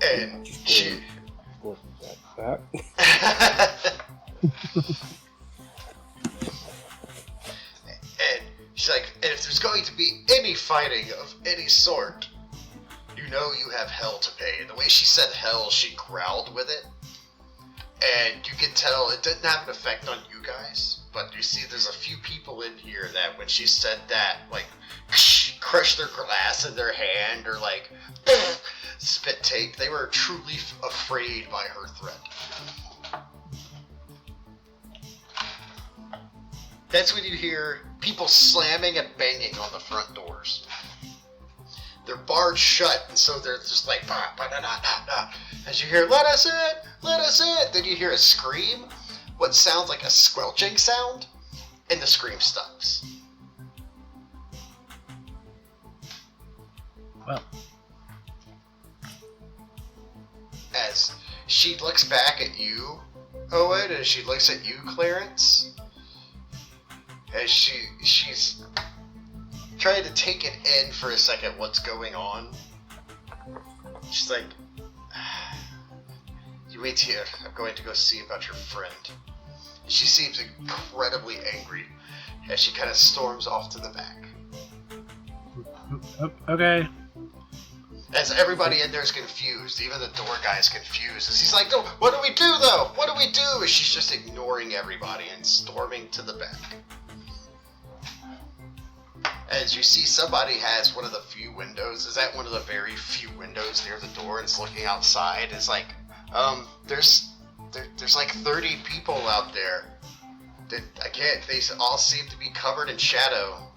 And she... and she's like, and if there's going to be any fighting of any sort, you have hell to pay. And the way she said hell, she growled with it. And you can tell it didn't have an effect on you guys, but you see there's a few people in here that when she said that, like, crushed their glass in their hand or, like, spit take. They were truly afraid by her threat. That's when you hear people slamming and banging on the front doors. They're barred shut, and so they're just like, bah, bah, nah, nah, nah, nah. As you hear, let us in, then you hear a scream, what sounds like a squelching sound, and the scream stops. Well. As she looks back at you, Owen, and she looks at you, Clarence, as she's trying to take it in for a second what's going on. She's like, you wait here, I'm going to go see about your friend. She seems incredibly angry as she kind of storms off to the back. Okay. As everybody in there is confused, even the door guy is confused. As he's like, no, what do we do though? What do we do? As she's just ignoring everybody and storming to the back. As you see, somebody has one of the few windows. Is that one of the very few windows near the door? And it's looking outside. It's like, there's like 30 people out there. They all seem to be covered in shadow.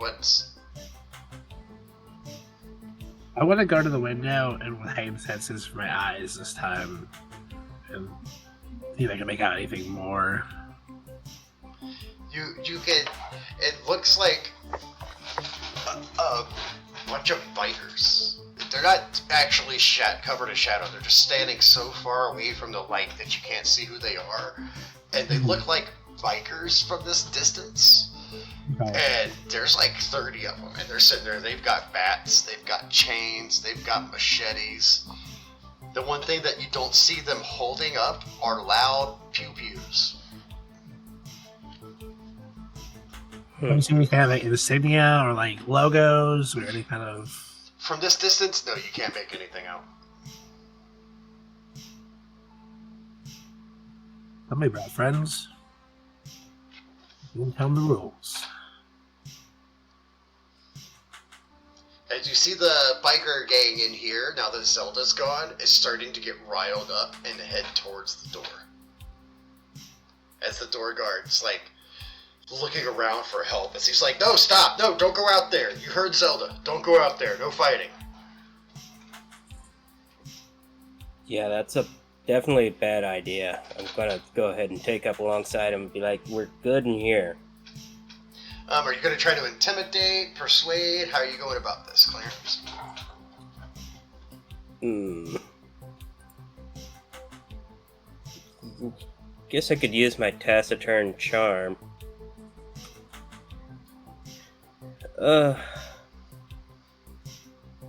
I want to go to the window and with heightened senses for my eyes this time and see if I can make out anything more. You get, it looks like a bunch of bikers. They're not actually covered in shadow. They're just standing so far away from the light that you can't see who they are. And they look like bikers from this distance. Okay. And there's like 30 of them. And they're sitting there. They've got bats. They've got chains. They've got machetes. The one thing that you don't see them holding up are loud pew-pews. Don't you see any kind of like insignia or like logos or any kind of... From this distance, no, you can't make anything out. Somebody brought friends. You can tell them the rules. As you see the biker gang in here, now that Zelda's gone, is starting to get riled up and head towards the door. As the door guard's like looking around for help, as he's like, no, stop, no, don't go out there. You heard Zelda. Don't go out there. No fighting. Yeah, that's definitely a bad idea. I'm gonna go ahead and take up alongside him and be like, we're good in here. Are you gonna try to intimidate, persuade? How are you going about this, Clarence? Guess I could use my taciturn charm.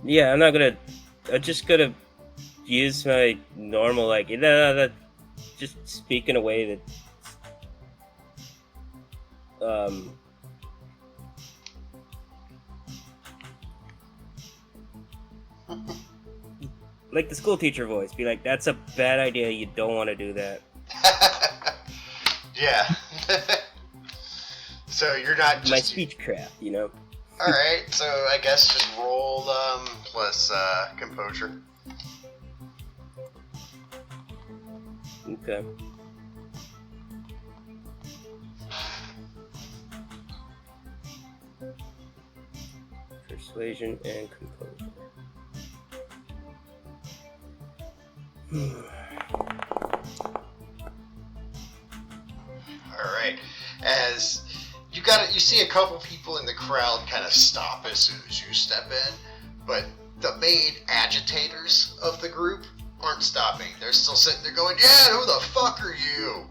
Yeah, I'm just gonna use my normal, like, no, just speak in a way that, like the school teacher voice. Be like, that's a bad idea. You don't want to do that. Yeah. So you're not just... My speechcraft, you know? Alright, so I guess just roll plus composure. Okay. Persuasion and composure. Alright. As you see a couple people in the crowd kind of stop as soon as you step in, but the main agitators of the group aren't stopping. They're still sitting there going, yeah, who the fuck are you?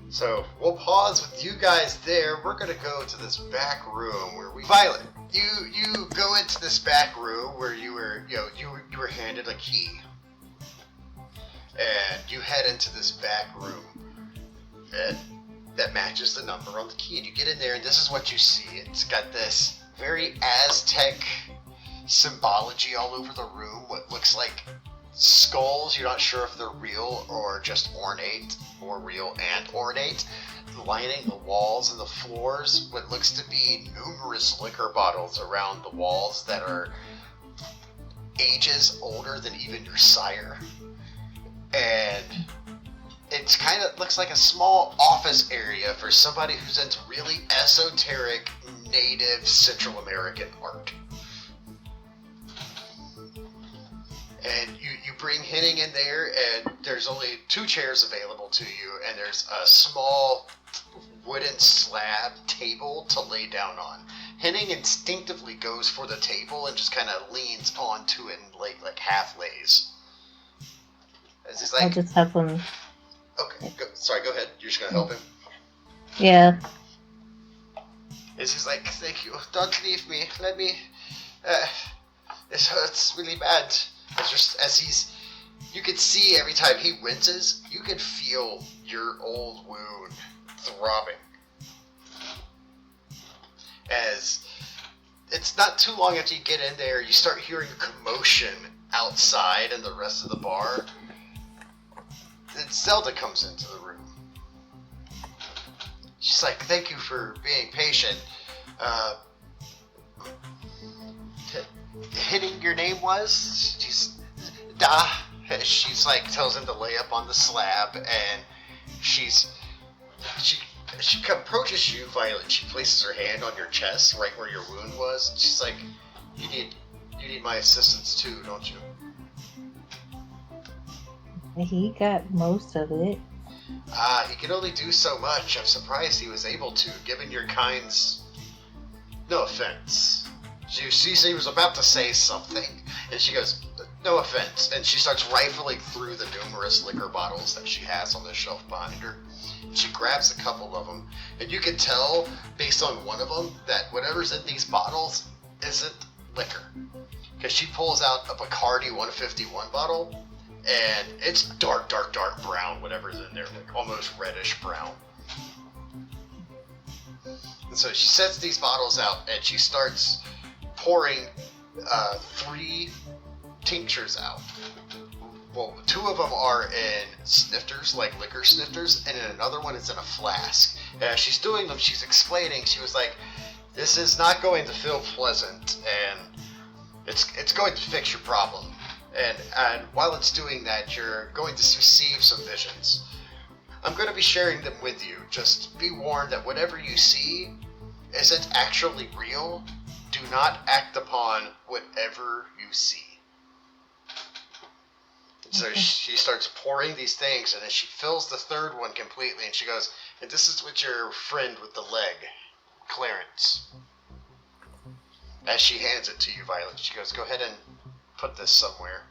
So we'll pause with you guys there. We're gonna go to this back room where Violet, you go into this back room where you were handed a key. And you head into this back room. And that matches the number on the key. And you get in there, and this is what you see. It's got this very Aztec symbology all over the room. What looks like skulls. You're not sure if they're real or just ornate, or real and ornate. Lining the walls and the floors. What looks to be numerous liquor bottles around the walls that are ages older than even your sire. And it kind of looks like a small office area for somebody who's into really esoteric native Central American art. And you bring Henning in there, and there's only 2 chairs available to you, and there's a small wooden slab table to lay down on. Henning instinctively goes for the table and just kind of leans onto it and like half lays. He's like, I'll just have him. Okay, sorry, go ahead. You're just gonna help him? Yeah. He's like, thank you. Don't leave me. Let me. It hurts really bad. You can see every time he winces, you can feel your old wound throbbing. As it's not too long after you get in there, you start hearing commotion outside and the rest of the bar. Then Zelda comes into the room. She's like, thank you for being patient. Hitting your name was? She's like, tells him to lay up on the slab, and she approaches you, Violet. She places her hand on your chest, right where your wound was. She's like, you need my assistance too, don't you? He got most of it. He can only do so much. I'm surprised he was able to, given your kind's... No offense. She was about to say something, and she goes, no offense. And she starts rifling through the numerous liquor bottles that she has on the shelf behind her. She grabs a couple of them, and you can tell, based on one of them, that whatever's in these bottles isn't liquor. Because she pulls out a Bacardi 151 bottle, and it's dark brown, whatever's in there, like almost reddish brown. And so she sets these bottles out, and she starts pouring 3 tinctures out. Well, 2 of them are in snifters, like liquor snifters, and then another one is in a flask. And as she's doing them, she's explaining, she was like, this is not going to feel pleasant, and it's going to fix your problem. And while it's doing that, you're going to receive some visions. I'm going to be sharing them with you. Just be warned that whatever you see isn't actually real. Do not act upon whatever you see. So she starts pouring these things, and then she fills the 3rd one completely, and she goes, and this is with your friend with the leg, Clarence. As she hands it to you, Violet, she goes, go ahead and put this somewhere.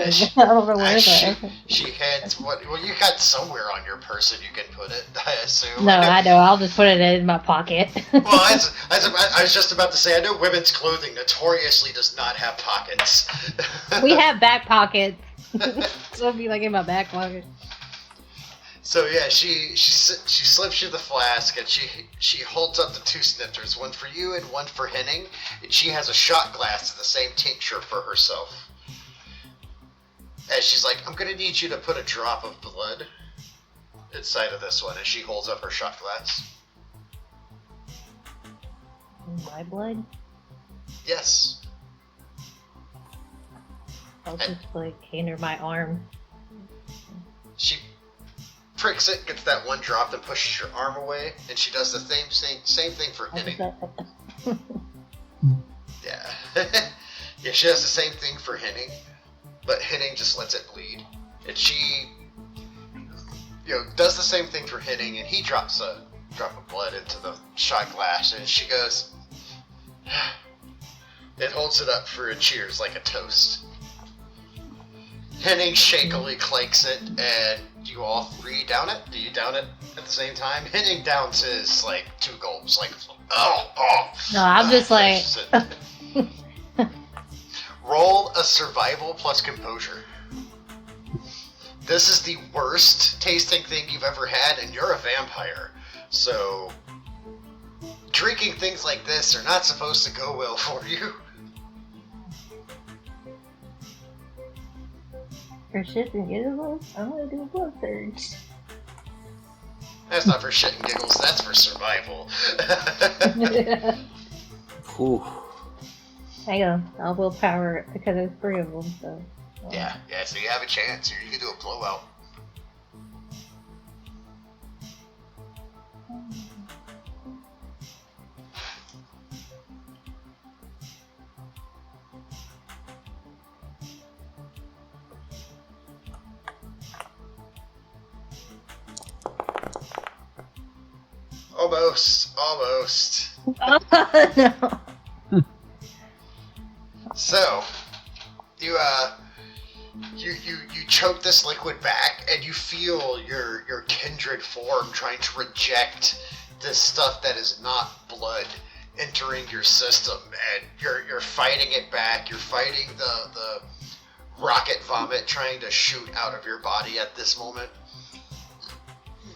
nothing. I don't know where she hands what? Well, you got somewhere on your person you can put it. I assume. No, I know. I'll just put it in my pocket. Well, I was just about to say, I know women's clothing notoriously does not have pockets. We have back pockets. So it'll be like in my back pocket. So yeah, she slips you the flask, and she holds up the two snifters, one for you and one for Henning, and she has a shot glass of the same tincture for herself. And she's like, I'm gonna need you to put a drop of blood inside of this one, and she holds up her shot glass. My blood? Yes. I'll just like hand her my arm. She pricks it, gets that one drop, then pushes your arm away, and she does the same thing for Henning. Yeah. Yeah, she does the same thing for Henning, but Henning just lets it bleed. And she, does the same thing for Henning, and he drops a drop of blood into the shot glass, and she goes, it holds it up for a cheers like a toast. Henning shakily clanks it, and you all three down it? Do you down it at the same time? Henning downs his, 2 gulps, No, I'm just like... Roll a survival plus composure. This is the worst tasting thing you've ever had, and you're a vampire. So, drinking things like this are not supposed to go well for you. For shits and giggles, I'm gonna do a blood surge. That's not for shit and giggles, that's for survival. Ooh. Hang on, I'll willpower it because there's 3 of them, so... Yeah, so you have a chance. You can do a blowout. Almost. No. So, you choke this liquid back, and you feel your kindred form trying to reject this stuff that is not blood entering your system, and you're fighting it back. You're fighting the rocket vomit trying to shoot out of your body at this moment.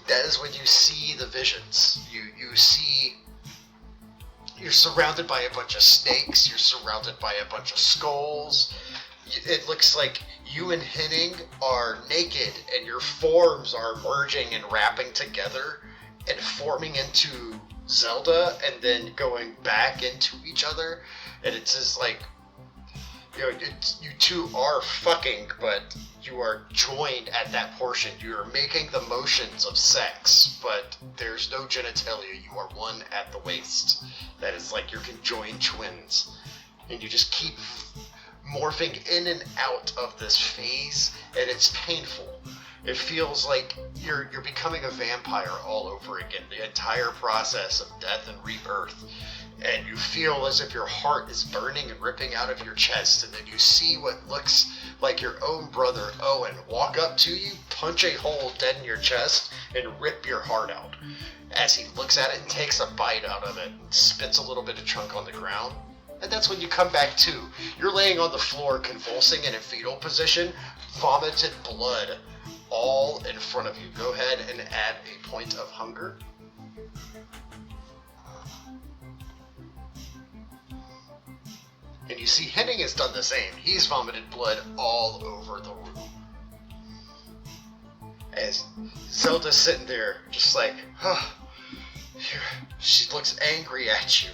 That is when you see the visions. You see you're surrounded by a bunch of snakes. You're surrounded by a bunch of skulls. It looks like you and Henning are naked, and your forms are merging and wrapping together and forming into Zelda, and then going back into each other. And it's just like, you two are fucking, but you are joined at that portion. You are making the motions of sex, but there's no genitalia. You are one at the waist. That is like your conjoined twins. And you just keep morphing in and out of this phase, and it's painful. It feels like you're becoming a vampire all over again, the entire process of death and rebirth. And you feel as if your heart is burning and ripping out of your chest, and then you see what looks like your own brother, Owen, walk up to you, punch a hole dead in your chest, and rip your heart out. As he looks at it and takes a bite out of it, and spits a little bit of chunk on the ground. And that's when you come back to. You're laying on the floor, convulsing in a fetal position, vomited blood all in front of you. Go ahead and add a point of hunger. And you see Henning has done the same. He's vomited blood all over the room. As Zelda's sitting there, just like, she looks angry at you.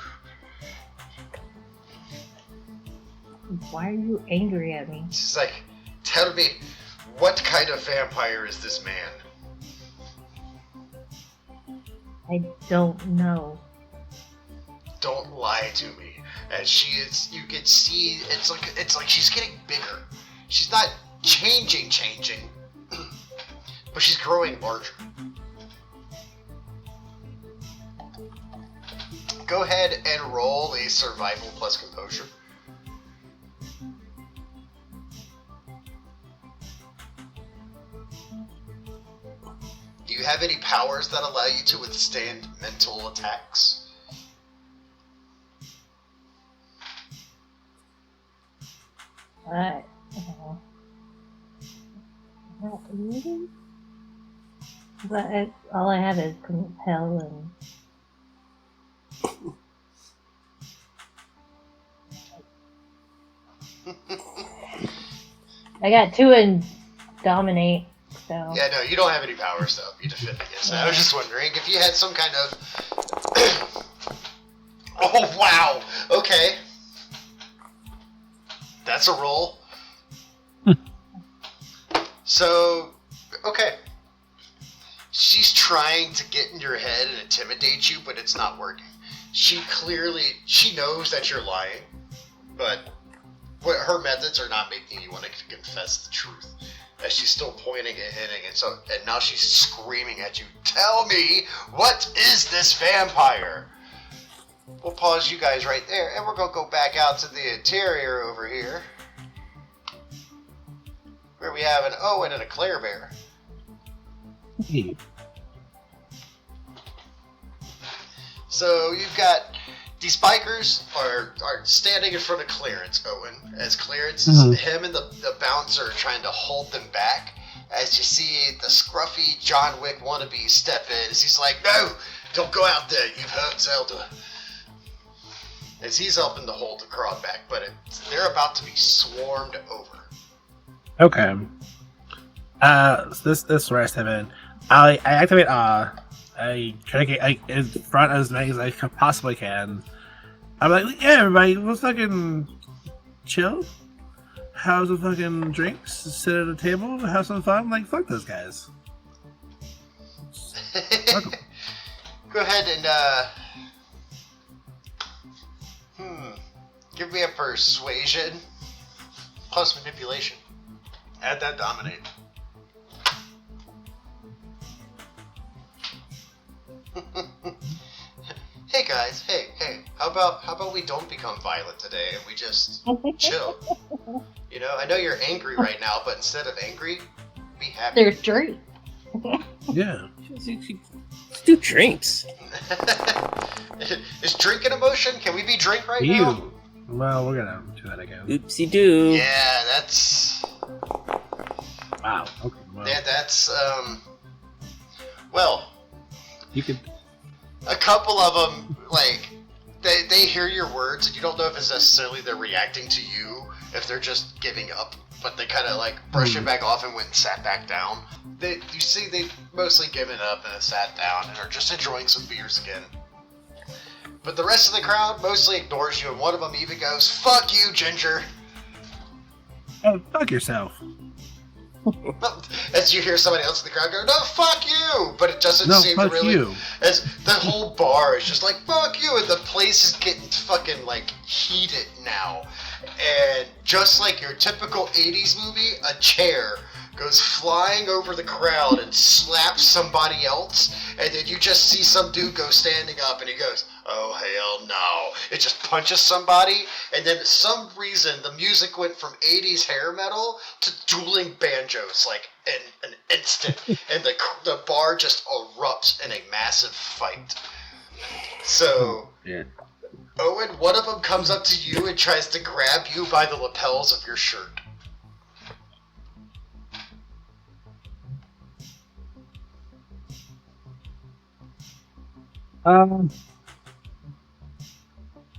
Why are you angry at me? She's like, tell me, what kind of vampire is this man? I don't know. Don't lie to me. As you can see, it's like she's getting bigger. She's not changing, but she's growing larger. Go ahead and roll a survival plus composure. have any powers that allow you to withstand mental attacks? Not really. But all I have is compel and. I got 2 in dominate, so. Yeah, no, you don't have any powers though. You defend against that. I was just wondering if you had some kind of. Oh wow! Okay, that's a roll. So, okay. She's trying to get in your head and intimidate you, but it's not working. She knows that you're lying, but her methods are not making you want to confess the truth. As she's still pointing and hitting, and now she's screaming at you, "Tell me, what is this vampire?" We'll pause you guys right there, and we're gonna go back out to the interior over here, where we have an Owen and a Claire Bear. Hey. So you've got these bikers are standing in front of Clarence, Owen, as Clarence him and the bouncer are trying to hold them back. As you see the scruffy John Wick wannabe step in, as he's like, "No, don't go out there. You've hurt Zelda." As he's helping to hold the crowd back, but they're about to be swarmed over. Okay. So this where I step in. I activate I try to get in front as many as I possibly can. I'm like, yeah, everybody, let's fucking chill. Have some fucking drinks, sit at a table, have some fun. Like, fuck those guys. Go ahead and give me a persuasion plus manipulation. Add that dominate. Hey guys, hey, how about we don't become violent today and we just chill? You know, I know you're angry right now, but instead of angry, be happy. There's drink. Yeah. Let's do drinks. Is drink an emotion? Can we be drink right now? Well, we're gonna do that again. Oopsie doo. Yeah, that's. Wow. Okay. Well, Yeah, that's well. you could. A couple of them, like, they hear your words, and you don't know if it's necessarily they're reacting to you, if they're just giving up, but they kind of, like, brush it back off and went and sat back down. You see they've mostly given up and have sat down and are just enjoying some beers again. But the rest of the crowd mostly ignores you, and one of them even goes, "Fuck you, Ginger." Oh, fuck yourself. As you hear somebody else in the crowd go, "No, fuck you!" But it doesn't seem to fuck really. you. As the whole bar is just like, "Fuck you!" and the place is getting fucking like heated now. And just like your typical 80s movie, a chair goes flying over the crowd and slaps somebody else, and then you just see some dude go standing up and he goes, "Oh hell no." It just punches somebody, and then for some reason the music went from 80s hair metal to dueling banjos like in an instant, and the bar just erupts in a massive fight. So Yeah. Owen, one of them comes up to you and tries to grab you by the lapels of your shirt. I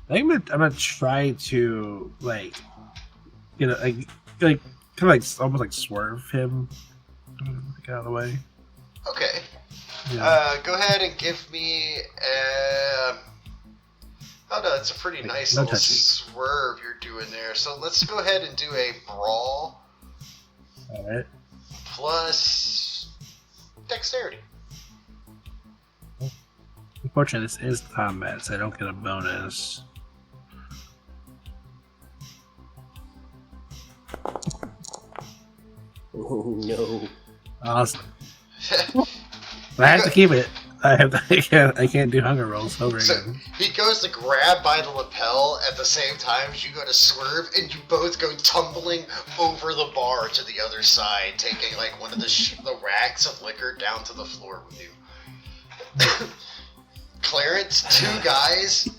think I'm gonna try to like, you know, like kind of like almost like swerve him, get out of the way. Okay. Yeah. Go ahead and give me. Oh no, it's a pretty nice no little touching. swerve you're doing there. So let's go ahead and do a brawl All right. plus dexterity. Unfortunately, this is combat, so I don't get a bonus. Oh no. Awesome. But I have to keep it. I can't do hunger rolls over So again. he goes to grab by the lapel at the same time as you go to swerve, and you both go tumbling over the bar to the other side, taking like one of the racks of liquor down to the floor with you. Clarence, two guys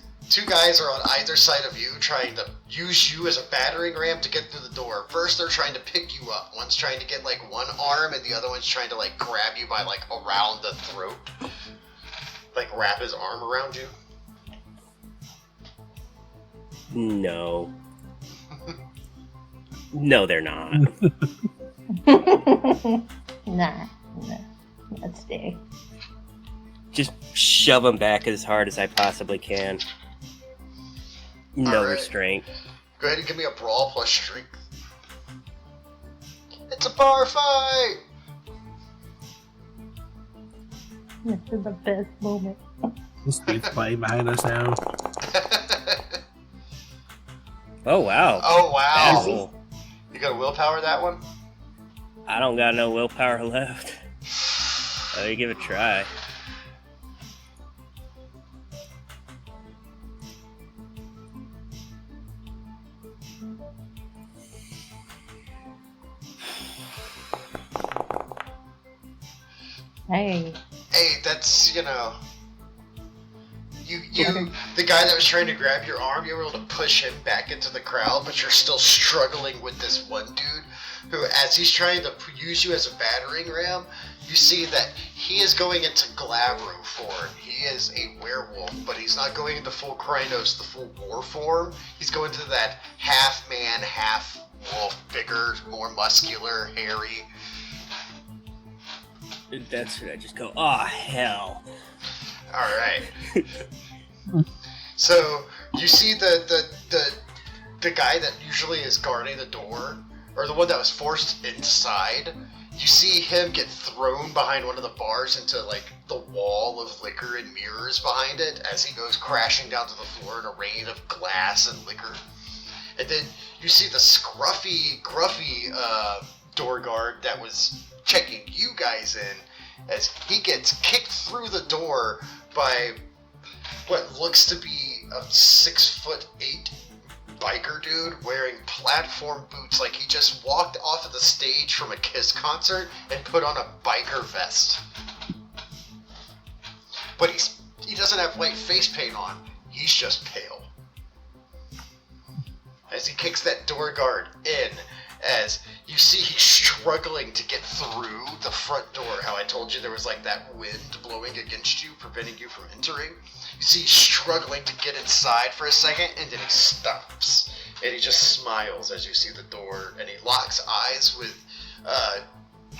are on either side of you trying to use you as a battering ram to get through the door. First, they're trying to pick you up. One's trying to get like one arm, and the other one's trying to like grab you by like around the throat. Like wrap his arm around you? No. No, they're not. Nah. Let's stay. Just shove them back as hard as I possibly can. No All right. restraint. Go ahead and give me a brawl plus strength. It's a bar fight! This is the best moment. This dude's playing behind us now. Oh, wow. Oh, wow. Basil. You got a willpower that one? I don't got no willpower left. Let me give it a try. Hey. Hey, that's, you, the guy that was trying to grab your arm, you were able to push him back into the crowd, but you're still struggling with this one dude who, as he's trying to use you as a battering ram, you see that he is going into Glabro form. He is a werewolf, but he's not going into full Krynos, the full war form. He's going to that half man, half wolf, bigger, more muscular, hairy. That's when I just go, oh, hell. Alright. So, you see the guy that usually is guarding the door, or the one that was forced inside, you see him get thrown behind one of the bars into, like, the wall of liquor and mirrors behind it as he goes crashing down to the floor in a rain of glass and liquor. And then you see the gruffy door guard that was checking you guys in as he gets kicked through the door by what looks to be a 6'8" biker dude wearing platform boots like he just walked off of the stage from a Kiss concert and put on a biker vest. But he doesn't have white face paint on. He's just pale. As he kicks that door guard in, as you see he's struggling to get through the front door. How I told you there was like that wind blowing against you, preventing you from entering. You see he's struggling to get inside for a second, and then he stops. And he just smiles as you see the door, and he locks eyes with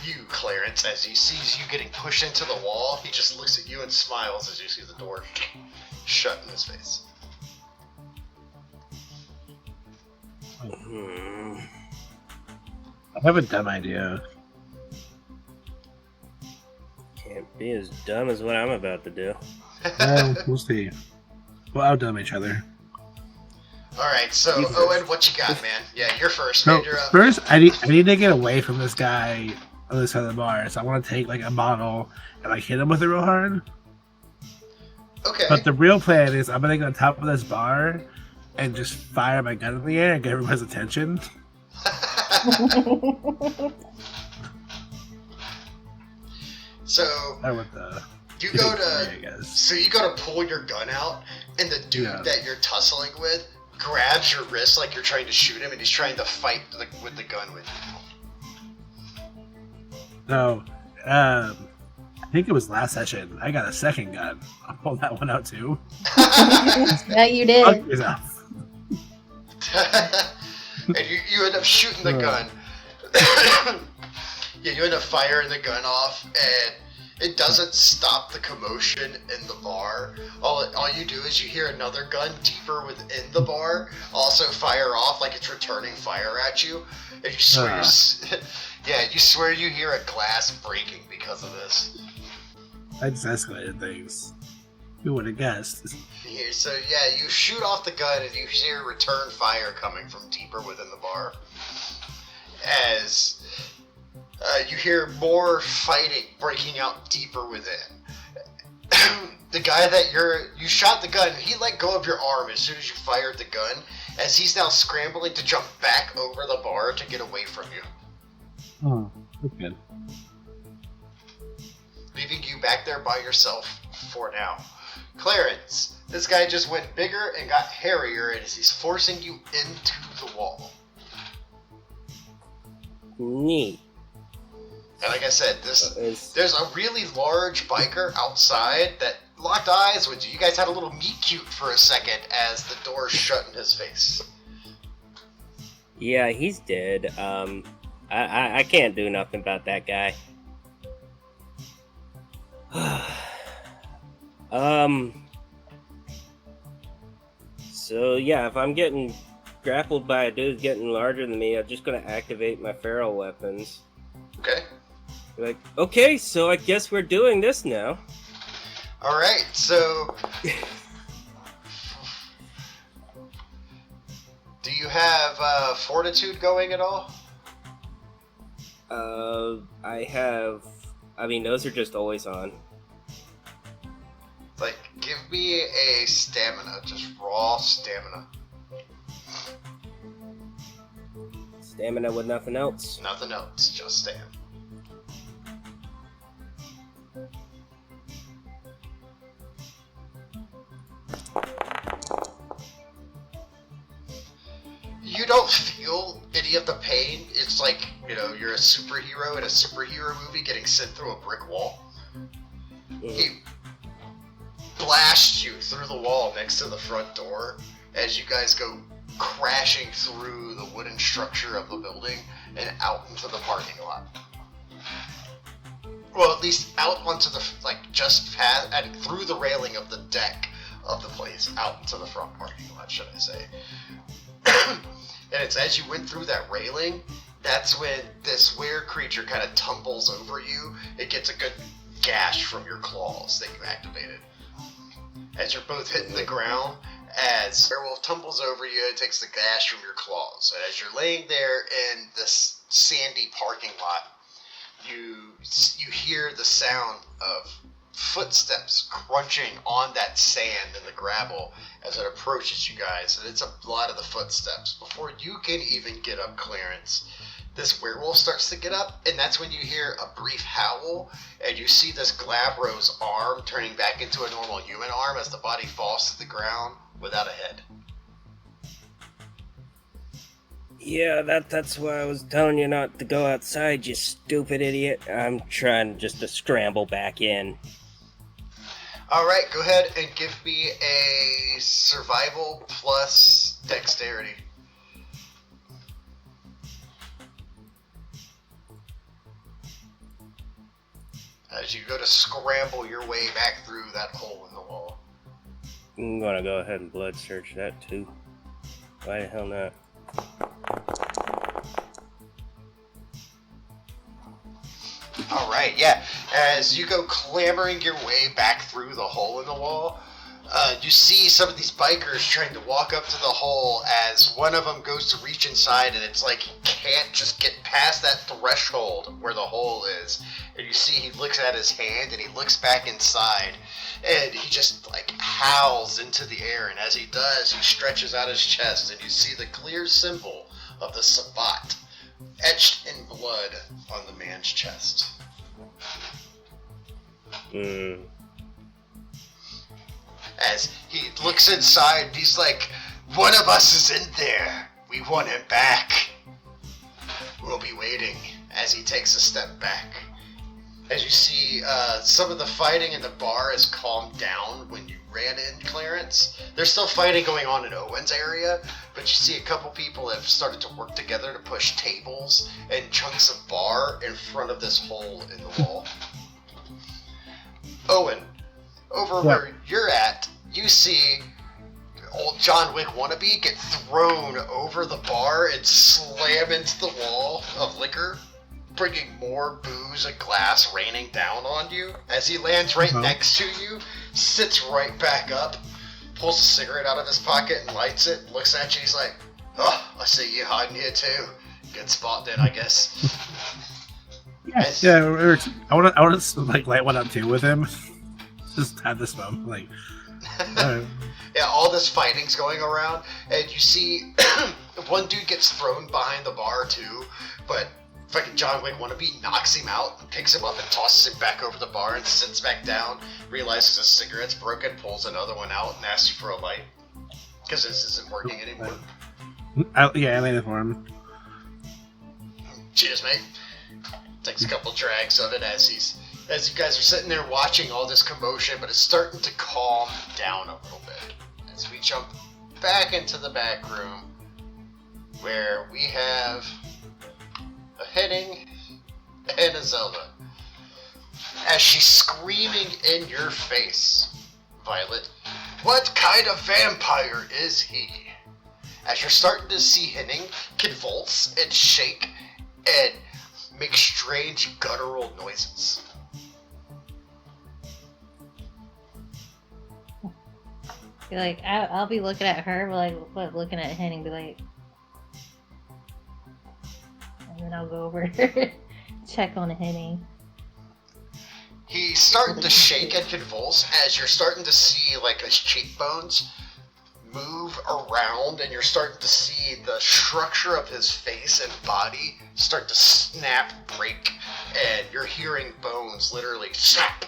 you, Clarence, as he sees you getting pushed into the wall. He just looks at you and smiles as you see the door shut in his face. I have a dumb idea. Can't be as dumb as what I'm about to do. Well, we'll see. We'll outdumb each other. Alright, so You first. Owen, what you got, man? Yeah, you're first, So man. You're up. first, I need to get away from this guy on this side of the bar. So I want to take like a bottle and like hit him with it real hard. Okay. But the real plan is I'm gonna go on top of this bar and just fire my gun in the air and get everybody's attention. So I want the you go I to guess. so you go to pull your gun out, and the dude Yeah. that you're tussling with grabs your wrist like you're trying to shoot him, and he's trying to fight with the gun with you. So, I think it was last session. I got a second gun. I'll pull that one out too. Yeah, you Fuck did. yourself. And you end up shooting the gun. Yeah, you end up firing the gun off, and it doesn't stop the commotion in the bar. All you do is you hear another gun deeper within the bar also fire off like it's returning fire at you, and you swear, you swear you hear a glass breaking because of this. I just escalated things. Who would have guessed? Here, so yeah, you shoot off the gun and you hear return fire coming from deeper within the bar. As you hear more fighting breaking out deeper within. The guy that you shot the gun, he let go of your arm as soon as you fired the gun, as he's now scrambling to jump back over the bar to get away from you. Oh, that's good. Leaving you back there by yourself for now. Clarence, this guy just went bigger and got hairier as he's forcing you into the wall. Neat. And like I said, there's a really large biker outside that locked eyes with you. You guys had a little meet cute for a second as the door shut in his face. Yeah, he's dead. I can't do nothing about that guy. So yeah, if I'm getting grappled by a dude getting larger than me, I'm just gonna activate my feral weapons. Okay. Like, okay, so I guess we're doing this now. Alright, so... Do you have fortitude going at all? I mean, those are just always on. Like, give me a stamina, just raw stamina. Stamina with nothing else. Nothing else, just stam. You don't feel any of the pain. It's like, you're a superhero in a superhero movie getting sent through a brick wall. He blasts you through the wall next to the front door as you guys go crashing through the wooden structure of the building and out into the parking lot. Well, at least out onto the, just past, and through the railing of the deck of the place, out into the front parking lot, should I say. And it's as you went through that railing, that's when this weird creature kind of tumbles over you. It gets a good gash from your claws that you activated. As you're both hitting the ground, as werewolf tumbles over you, it takes the gash from your claws. And as you're laying there in this sandy parking lot, you hear the sound of footsteps crunching on that sand and the gravel as it approaches you guys, and it's a lot of the footsteps. Before you can even get up, Clarence, this werewolf starts to get up, and that's when you hear a brief howl, and you see this Glabro's arm turning back into a normal human arm as the body falls to the ground without a head. Yeah, that's why I was telling you not to go outside, you stupid idiot. I'm trying just to scramble back in. Alright, go ahead and give me a survival plus dexterity. As you go to scramble your way back through that hole in the wall. I'm gonna go ahead and blood search that too. Why the hell not? Alright, yeah. As you go clambering your way back through the hole in the wall, you see some of these bikers trying to walk up to the hole as one of them goes to reach inside, and it's like he can't just get past that threshold where the hole is. And you see he looks at his hand and he looks back inside, and he just howls into the air, and as he does, he stretches out his chest, and you see the clear symbol of the Sabbat etched in blood on the man's chest. As he looks inside, he's like, one of us is in there. We want him back. We'll be waiting. As he takes a step back. As you see, some of the fighting in the bar has calmed down when you ran in, Clarence. There's still fighting going on in Owen's area, but you see a couple people have started to work together to push tables and chunks of bar in front of this hole in the wall. Owen, over where you're at, you see old John Wick wannabe get thrown over the bar and slam into the wall of liquor, bringing more booze and glass raining down on you. As he lands right next to you, sits right back up, pulls a cigarette out of his pocket and lights it, looks at you, he's like, oh, I see you hiding here too. Good spot then, I guess. I want to light one up too with him. just had this moment. Like, alright. Yeah, all this fighting's going around, and you see one dude gets thrown behind the bar too, but fucking John Wick wannabe knocks him out, and picks him up and tosses him back over the bar and sits back down, realizes his cigarette's broken, pulls another one out, and asks you for a light. Because this isn't working anymore. I made it for him. Cheers, mate. Takes a couple drags of it as you guys are sitting there watching all this commotion, but it's starting to calm down a little bit. As we jump back into the back room, where we have a Henning and a Zelda. As she's screaming in your face, Violet, what kind of vampire is he? As you're starting to see Henning convulse and shake and make strange guttural noises. Be like, I'll be looking at her, looking at Henning, be like, and then I'll go over check on Henning. He's starting to shake and convulse as you're starting to see like his cheekbones move around, and you're starting to see the structure of his face and body start to snap, break, and you're hearing bones literally snap.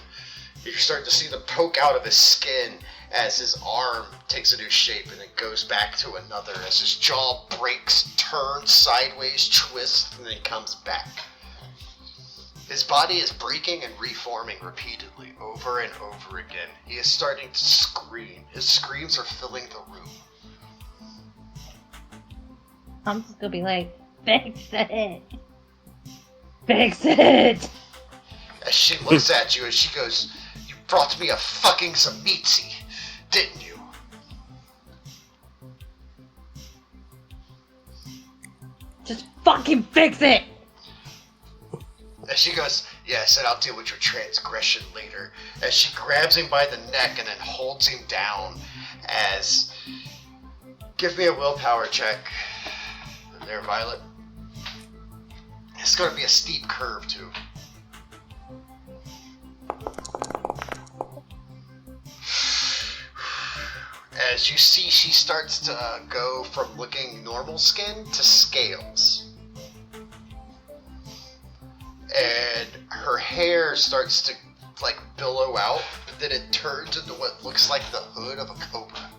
You're starting to see them poke out of his skin as his arm takes a new shape and it goes back to another, as his jaw breaks, turns sideways, twists, and then comes back. His body is breaking and reforming repeatedly, over and over again. He is starting to scream. His screams are filling the room. I'm just gonna be like, fix it! Fix it! As she looks at you and she goes, you brought me a fucking Zamitzi, didn't you? Just fucking fix it! As she goes, yes, and I'll deal with your transgression later. As she grabs him by the neck and then holds him down. As, give me a willpower check. There, Violet. It's going to be a steep curve, too. As you see, she starts to go from looking normal skin to scales. And her hair starts to, like, billow out, but then it turns into what looks like the hood of a cobra.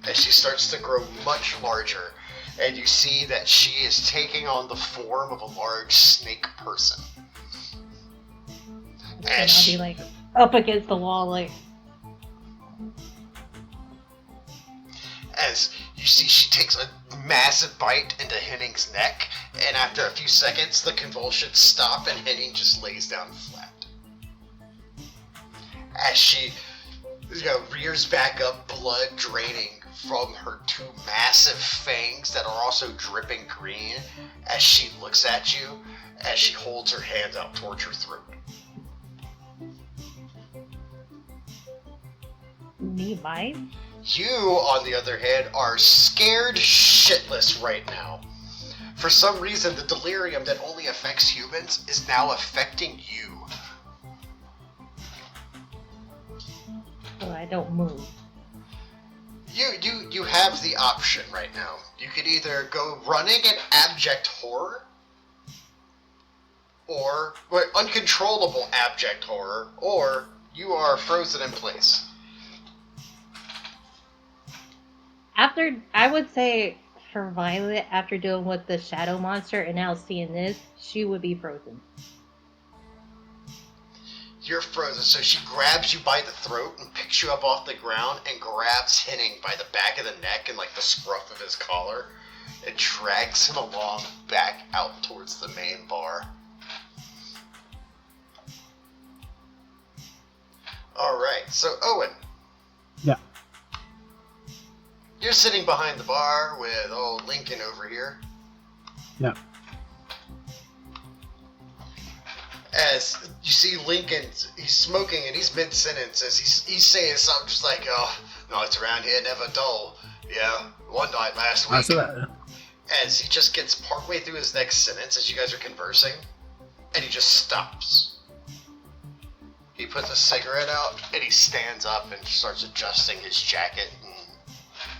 As she starts to grow much larger, and you see that she is taking on the form of a large snake person. And I'll be, like, up against the wall, like... As you see, she takes a massive bite into Henning's neck, and after a few seconds, the convulsions stop and Henning just lays down flat. As she, rears back up, blood draining from her two massive fangs that are also dripping green, as she looks at you, as she holds her hands out towards your throat. Me, mine? You, on the other hand, are scared shitless right now. For some reason, the delirium that only affects humans is now affecting you. So I don't move. You have the option right now. You could either go running in abject horror, or uncontrollable abject horror, or you are frozen in place. I would say for Violet, after dealing with the shadow monster and now seeing this, she would be frozen. You're frozen, so she grabs you by the throat and picks you up off the ground and grabs Henning by the back of the neck and like the scruff of his collar and drags him along back out towards the main bar. Alright, so Owen. Yeah. You're sitting behind the bar with old Lincoln over here. Yeah. As you see Lincoln, he's smoking and he's mid-sentence as he's saying something just like, oh, nights around here never dull. Yeah, one night last week. As he just gets partway through his next sentence as you guys are conversing, and he just stops. He puts a cigarette out, and he stands up and starts adjusting his jacket and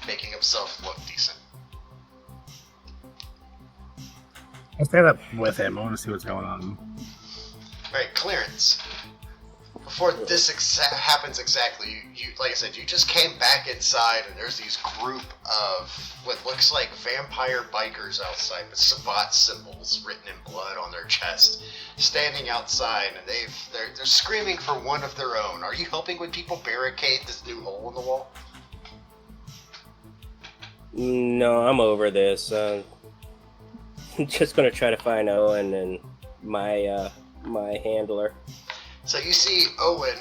making himself look decent. I stand up with him. I want to see what's going on. Alright, Clarence. Before this happens exactly, you like I said, you just came back inside, and there's these group of what looks like vampire bikers outside with Sabbat symbols written in blood on their chest, standing outside, and they're screaming for one of their own. Are you helping when people barricade this new hole in the wall? No, I'm over this. I'm just gonna try to find Owen and my handler. So you see Owen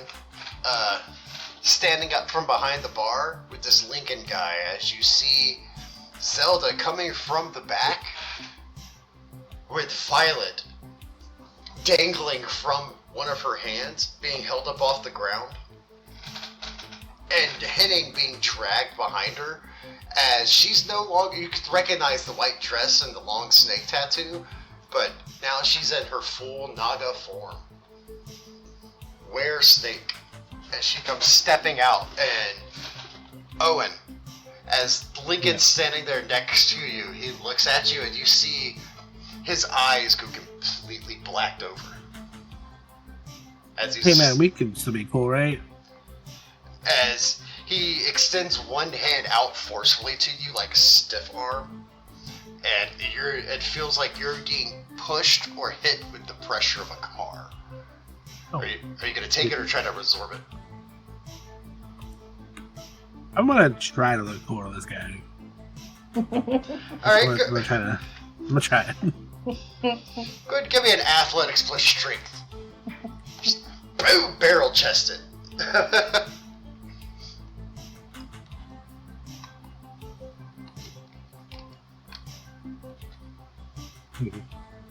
standing up from behind the bar with this Lincoln guy, as you see Zelda coming from the back with Violet dangling from one of her hands, being held up off the ground, and Henning being dragged behind her, as she's no longer, you could recognize the white dress and the long snake tattoo, but now she's in her full Naga form. Were Snake, as she comes stepping out, and Owen, as Lincoln's standing there next to you, he looks at you and you see his eyes go completely blacked over. As Hey man, we can still be cool, right? As he extends one hand out forcefully to you like a stiff arm, and it feels like you're being pushed or hit with the pressure of a car. Oh. Are you going to take it or try to absorb it? I'm gonna try to look cool to this guy. Alright, I'm gonna try it. Good, give me an athletics plus strength. Just boom, barrel chested.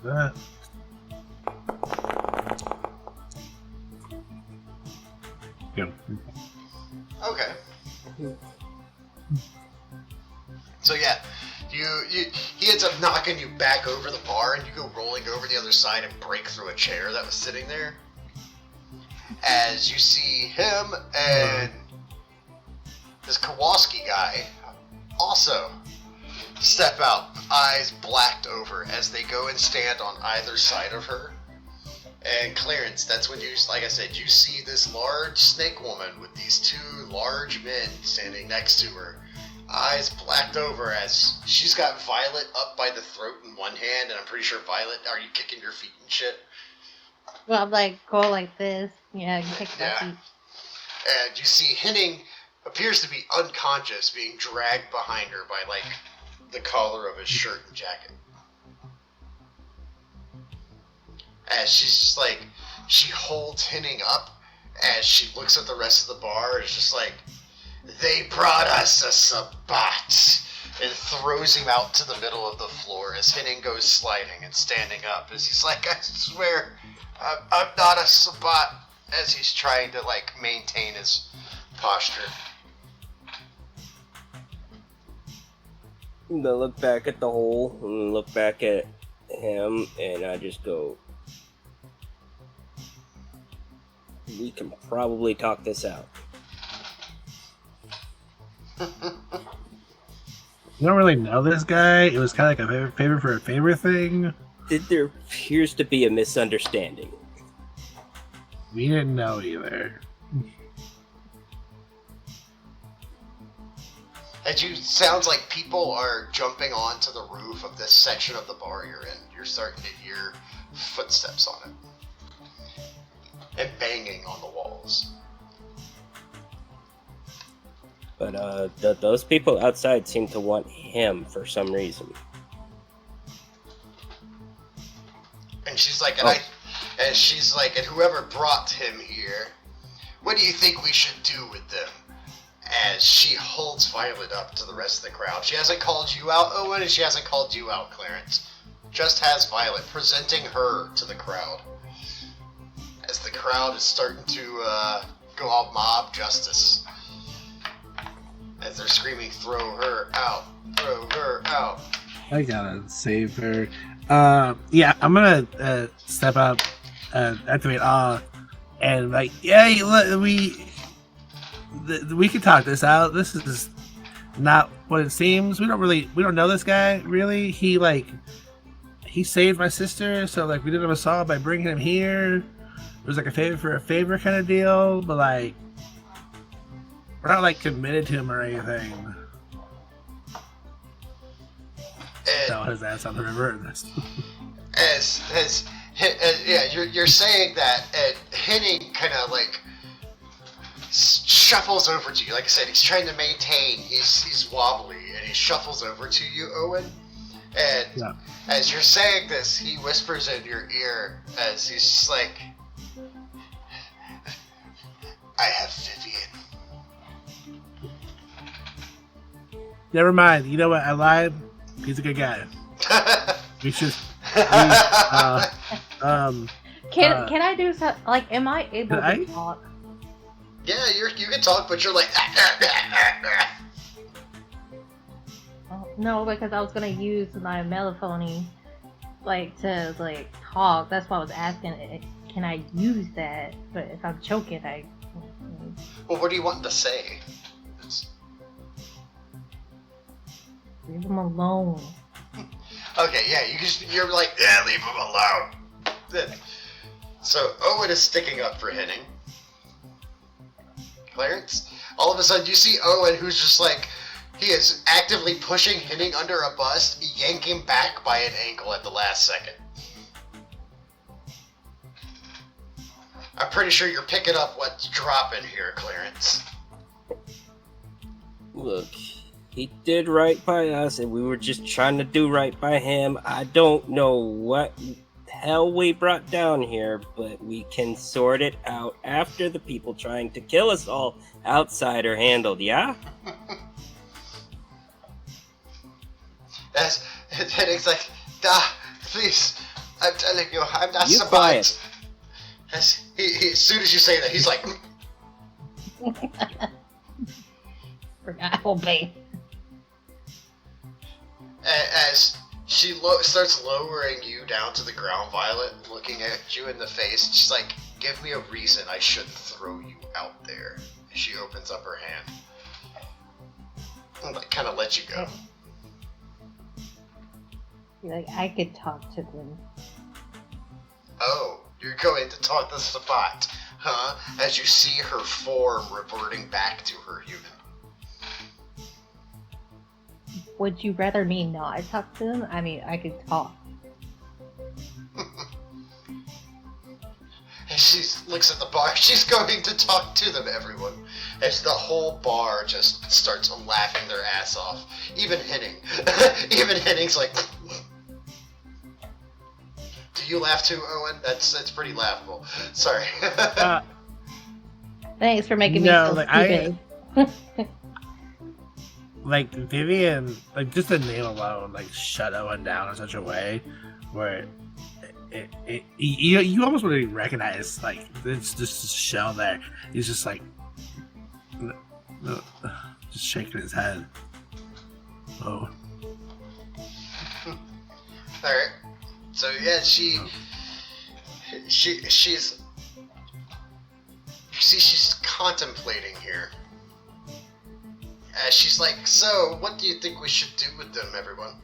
That. Yeah. Okay. So yeah, he ends up knocking you back over the bar, and you go rolling over the other side and break through a chair that was sitting there. As you see him and this Kowalski guy also step out, eyes blacked over, as they go and stand on either side of her. And Clarence, that's when you, like I said, you see this large snake woman with these two large men standing next to her. Eyes blacked over, as she's got Violet up by the throat in one hand, and I'm pretty sure Violet, are you kicking your feet and shit? Well, I'm like, go like this. Yeah, you kick my feet. And you see Henning appears to be unconscious, being dragged behind her by, like, the collar of his shirt and jacket. As she's just like, she holds Henning up as she looks at the rest of the bar, and is just like, they brought us a Sabbat, and throws him out to the middle of the floor as Henning goes sliding and standing up, as he's like, I swear, I'm not a Sabbat, as he's trying to, like, maintain his posture. I look back at the hole and look back at him, and I just go, we can probably talk this out. You don't really know this guy. It was kind of like a favor for a favor thing. There appears to be a misunderstanding. We didn't know either. Sounds like people are jumping onto the roof of this section of the bar you're in. You're starting to hear footsteps on it. And banging on the walls. But those people outside seem to want him for some reason. And she's like, and whoever brought him here, what do you think we should do with them? As she holds Violet up to the rest of the crowd. She hasn't called you out, Owen, and she hasn't called you out, Clarence. Just has Violet, presenting her to the crowd. As the crowd is starting to go all mob justice. As they're screaming, throw her out, throw her out. I gotta save her. Yeah, I'm gonna step up, activate awe, and like, yeah, we can talk this out. This is not what it seems. We don't know this guy really. He saved my sister, so like we did him a solid by bringing him here. It was like a favor for a favor kind of deal, but like we're not like committed to him or anything. Tell his ass on the river. You're saying that, and Henning kind of like shuffles over to you. Like I said, he's trying to maintain. He's wobbly, and he shuffles over to you, Owen. And as you're saying this, he whispers in your ear as he's just like, "I have Vivian." Never mind. You know what? I lied. He's a good guy. We should. Can I do something? Like, am I able to talk? Yeah, you can talk, but you're like. Oh, no, because I was gonna use my melatonin, like to like talk. That's why I was asking. Can I use that? But if I'm choking, Well, what do you want to say? Leave him alone. Okay, yeah, you're like, yeah, leave him alone. So Owen is sticking up for Henning. Clarence, all of a sudden you see Owen, who's just like, he is actively pushing Henning under a bus, yanking back by an ankle at the last second. I'm pretty sure you're picking up what's dropping here, Clarence. Look, he did right by us, and we were just trying to do right by him. I don't know what hell we brought down here, but we can sort it out after the people trying to kill us all outside are handled, yeah? Henning's like, please, I'm telling you, I'm not You surprised. quiet. As soon as you say that, he's like, I obey. As she starts lowering you down to the ground, Violet, looking at you in the face, she's like, give me a reason I shouldn't throw you out there. And she opens up her hand. And kind of let you go. Like, I could talk to them. Oh, you're going to talk to Sabat, huh? As you see her form reverting back to her human. Would you rather me not talk to them? I mean, I could talk. And she looks at the bar. She's going to talk to them, everyone. As the whole bar just starts laughing their ass off. Even Henning. Even Henning's like... Do you laugh too, Owen? That's pretty laughable. Sorry. Thanks for making me feel stupid. Like Vivian, like just the name alone, like shut Owen down in such a way where you almost wouldn't even recognize, like, it's just a shell there. He's just like just shaking his head. Oh. Alright. So yeah, she's you see, she's contemplating here. As she's like, so, what do you think we should do with them, everyone?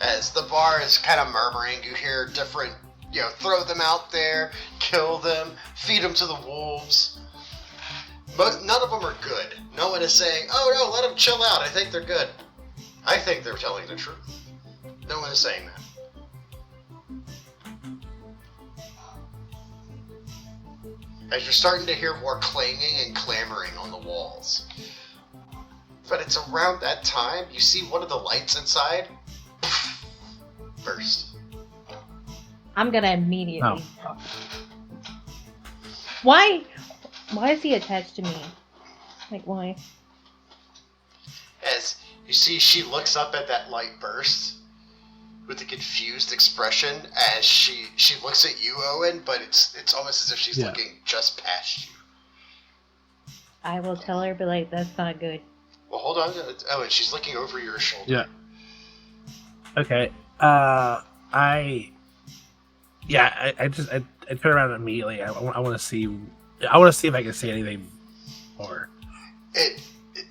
As the bar is kind of murmuring, you hear different, throw them out there, kill them, feed them to the wolves. None of them are good. No one is saying, oh no, let them chill out, I think they're good. I think they're telling the truth. No one is saying that. As you're starting to hear more clanging and clamoring on the walls. But it's around that time, you see one of the lights inside burst. I'm gonna immediately. Oh. Why is he attached to me? Like, why? As you see, she looks up at that light burst with a confused expression as she looks at you, Owen, but it's almost as if she's looking just past you. I will tell her, but like, that's not good. Well, hold on. Owen, she's looking over your shoulder. Yeah. Okay. I turn around immediately. I want to see. I want to see if I can see anything more.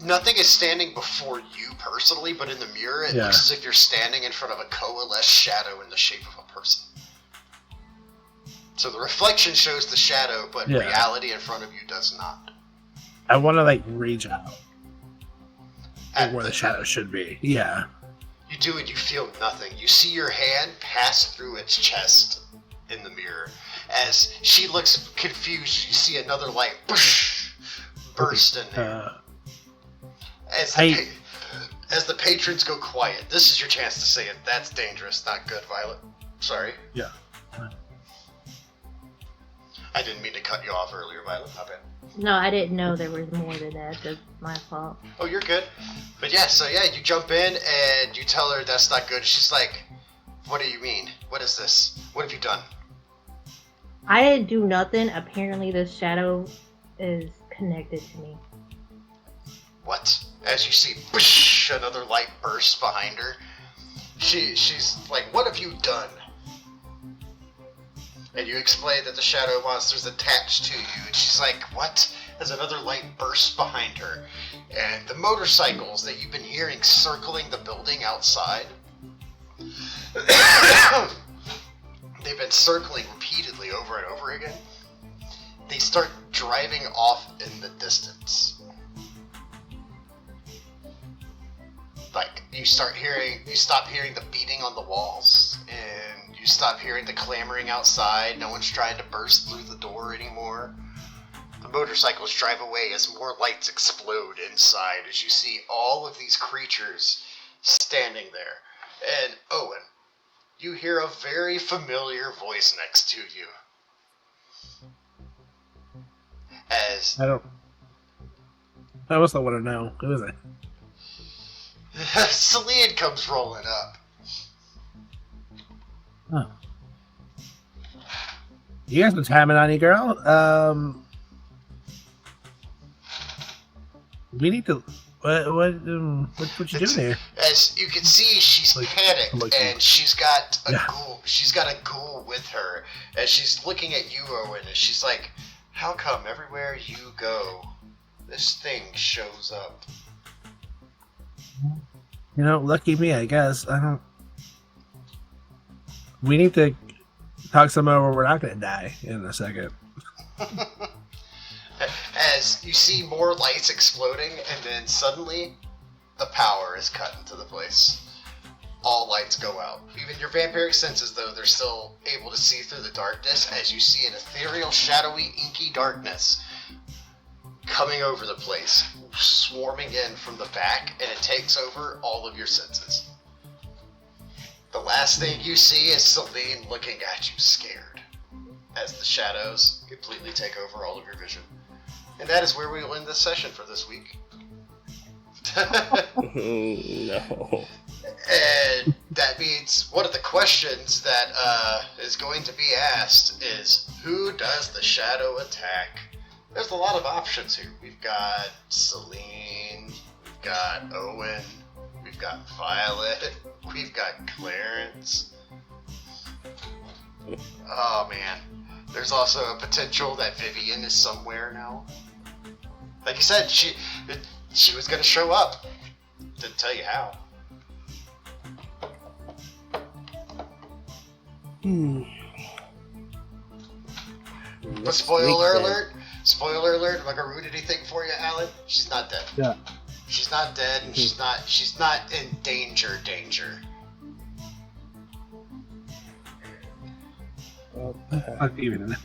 Nothing is standing before you personally, but in the mirror, it looks as if you're standing in front of a coalesced shadow in the shape of a person. So the reflection shows the shadow, but reality in front of you does not. I want to reach out where the shadow should be. Yeah. You do and you feel nothing. You see your hand pass through its chest in the mirror. As she looks confused, you see another light burst in there. As the patrons go quiet, this is your chance to say it. That's dangerous, not good, Violet. Sorry. Yeah. I didn't mean to cut you off earlier, Violet. My bad. No, I didn't know there was more to that. That's my fault. Oh, you're good. But you jump in and you tell her that's not good. She's like, what do you mean? What is this? What have you done? I didn't do nothing. Apparently this shadow is connected to me. What? As you see, another light bursts behind her. She's like, what have you done? And you explain that the shadow monster's attached to you, and she's like, what? As another light bursts behind her. And the motorcycles that you've been hearing circling the building outside, they've been circling repeatedly over and over again. They start driving off in the distance. You stop hearing the beating on the walls, and you stop hearing the clamoring outside. No one's trying to burst through the door anymore. The motorcycles drive away as more lights explode inside as you see all of these creatures standing there. And Owen, you hear a very familiar voice next to you. I also want to know. Who is it? Celine comes rolling up. Oh. You guys been timing on you, girl? We need to. What you doing here? As you can see, she's panicked, and she's got a ghoul. She's got a ghoul with her, as she's looking at you, Owen, and she's like, "How come everywhere you go, this thing shows up?" Lucky me, I guess. We need to talk somewhere where we're not going to die in a second. As you see more lights exploding, and then suddenly the power is cut into the place. All lights go out. Even your vampiric senses, though, they're still able to see through the darkness as you see an ethereal, shadowy, inky darkness coming over the place, swarming in from the back, and it takes over all of your senses. The last thing you see is Celine looking at you scared as the shadows completely take over all of your vision. And that is where we will end this session for this week. No. And that means one of the questions that is going to be asked is, who does the shadow attack? There's a lot of options here. We've got Celine, we've got Owen, we've got Violet, we've got Clarence. Oh man. There's also a potential that Vivian is somewhere now. Like you said, she was going to show up. Didn't tell you how. But spoiler alert, am I going to ruin anything for you, Alan? She's not dead. Yeah. She's not dead, and she's not in danger. Fuck even.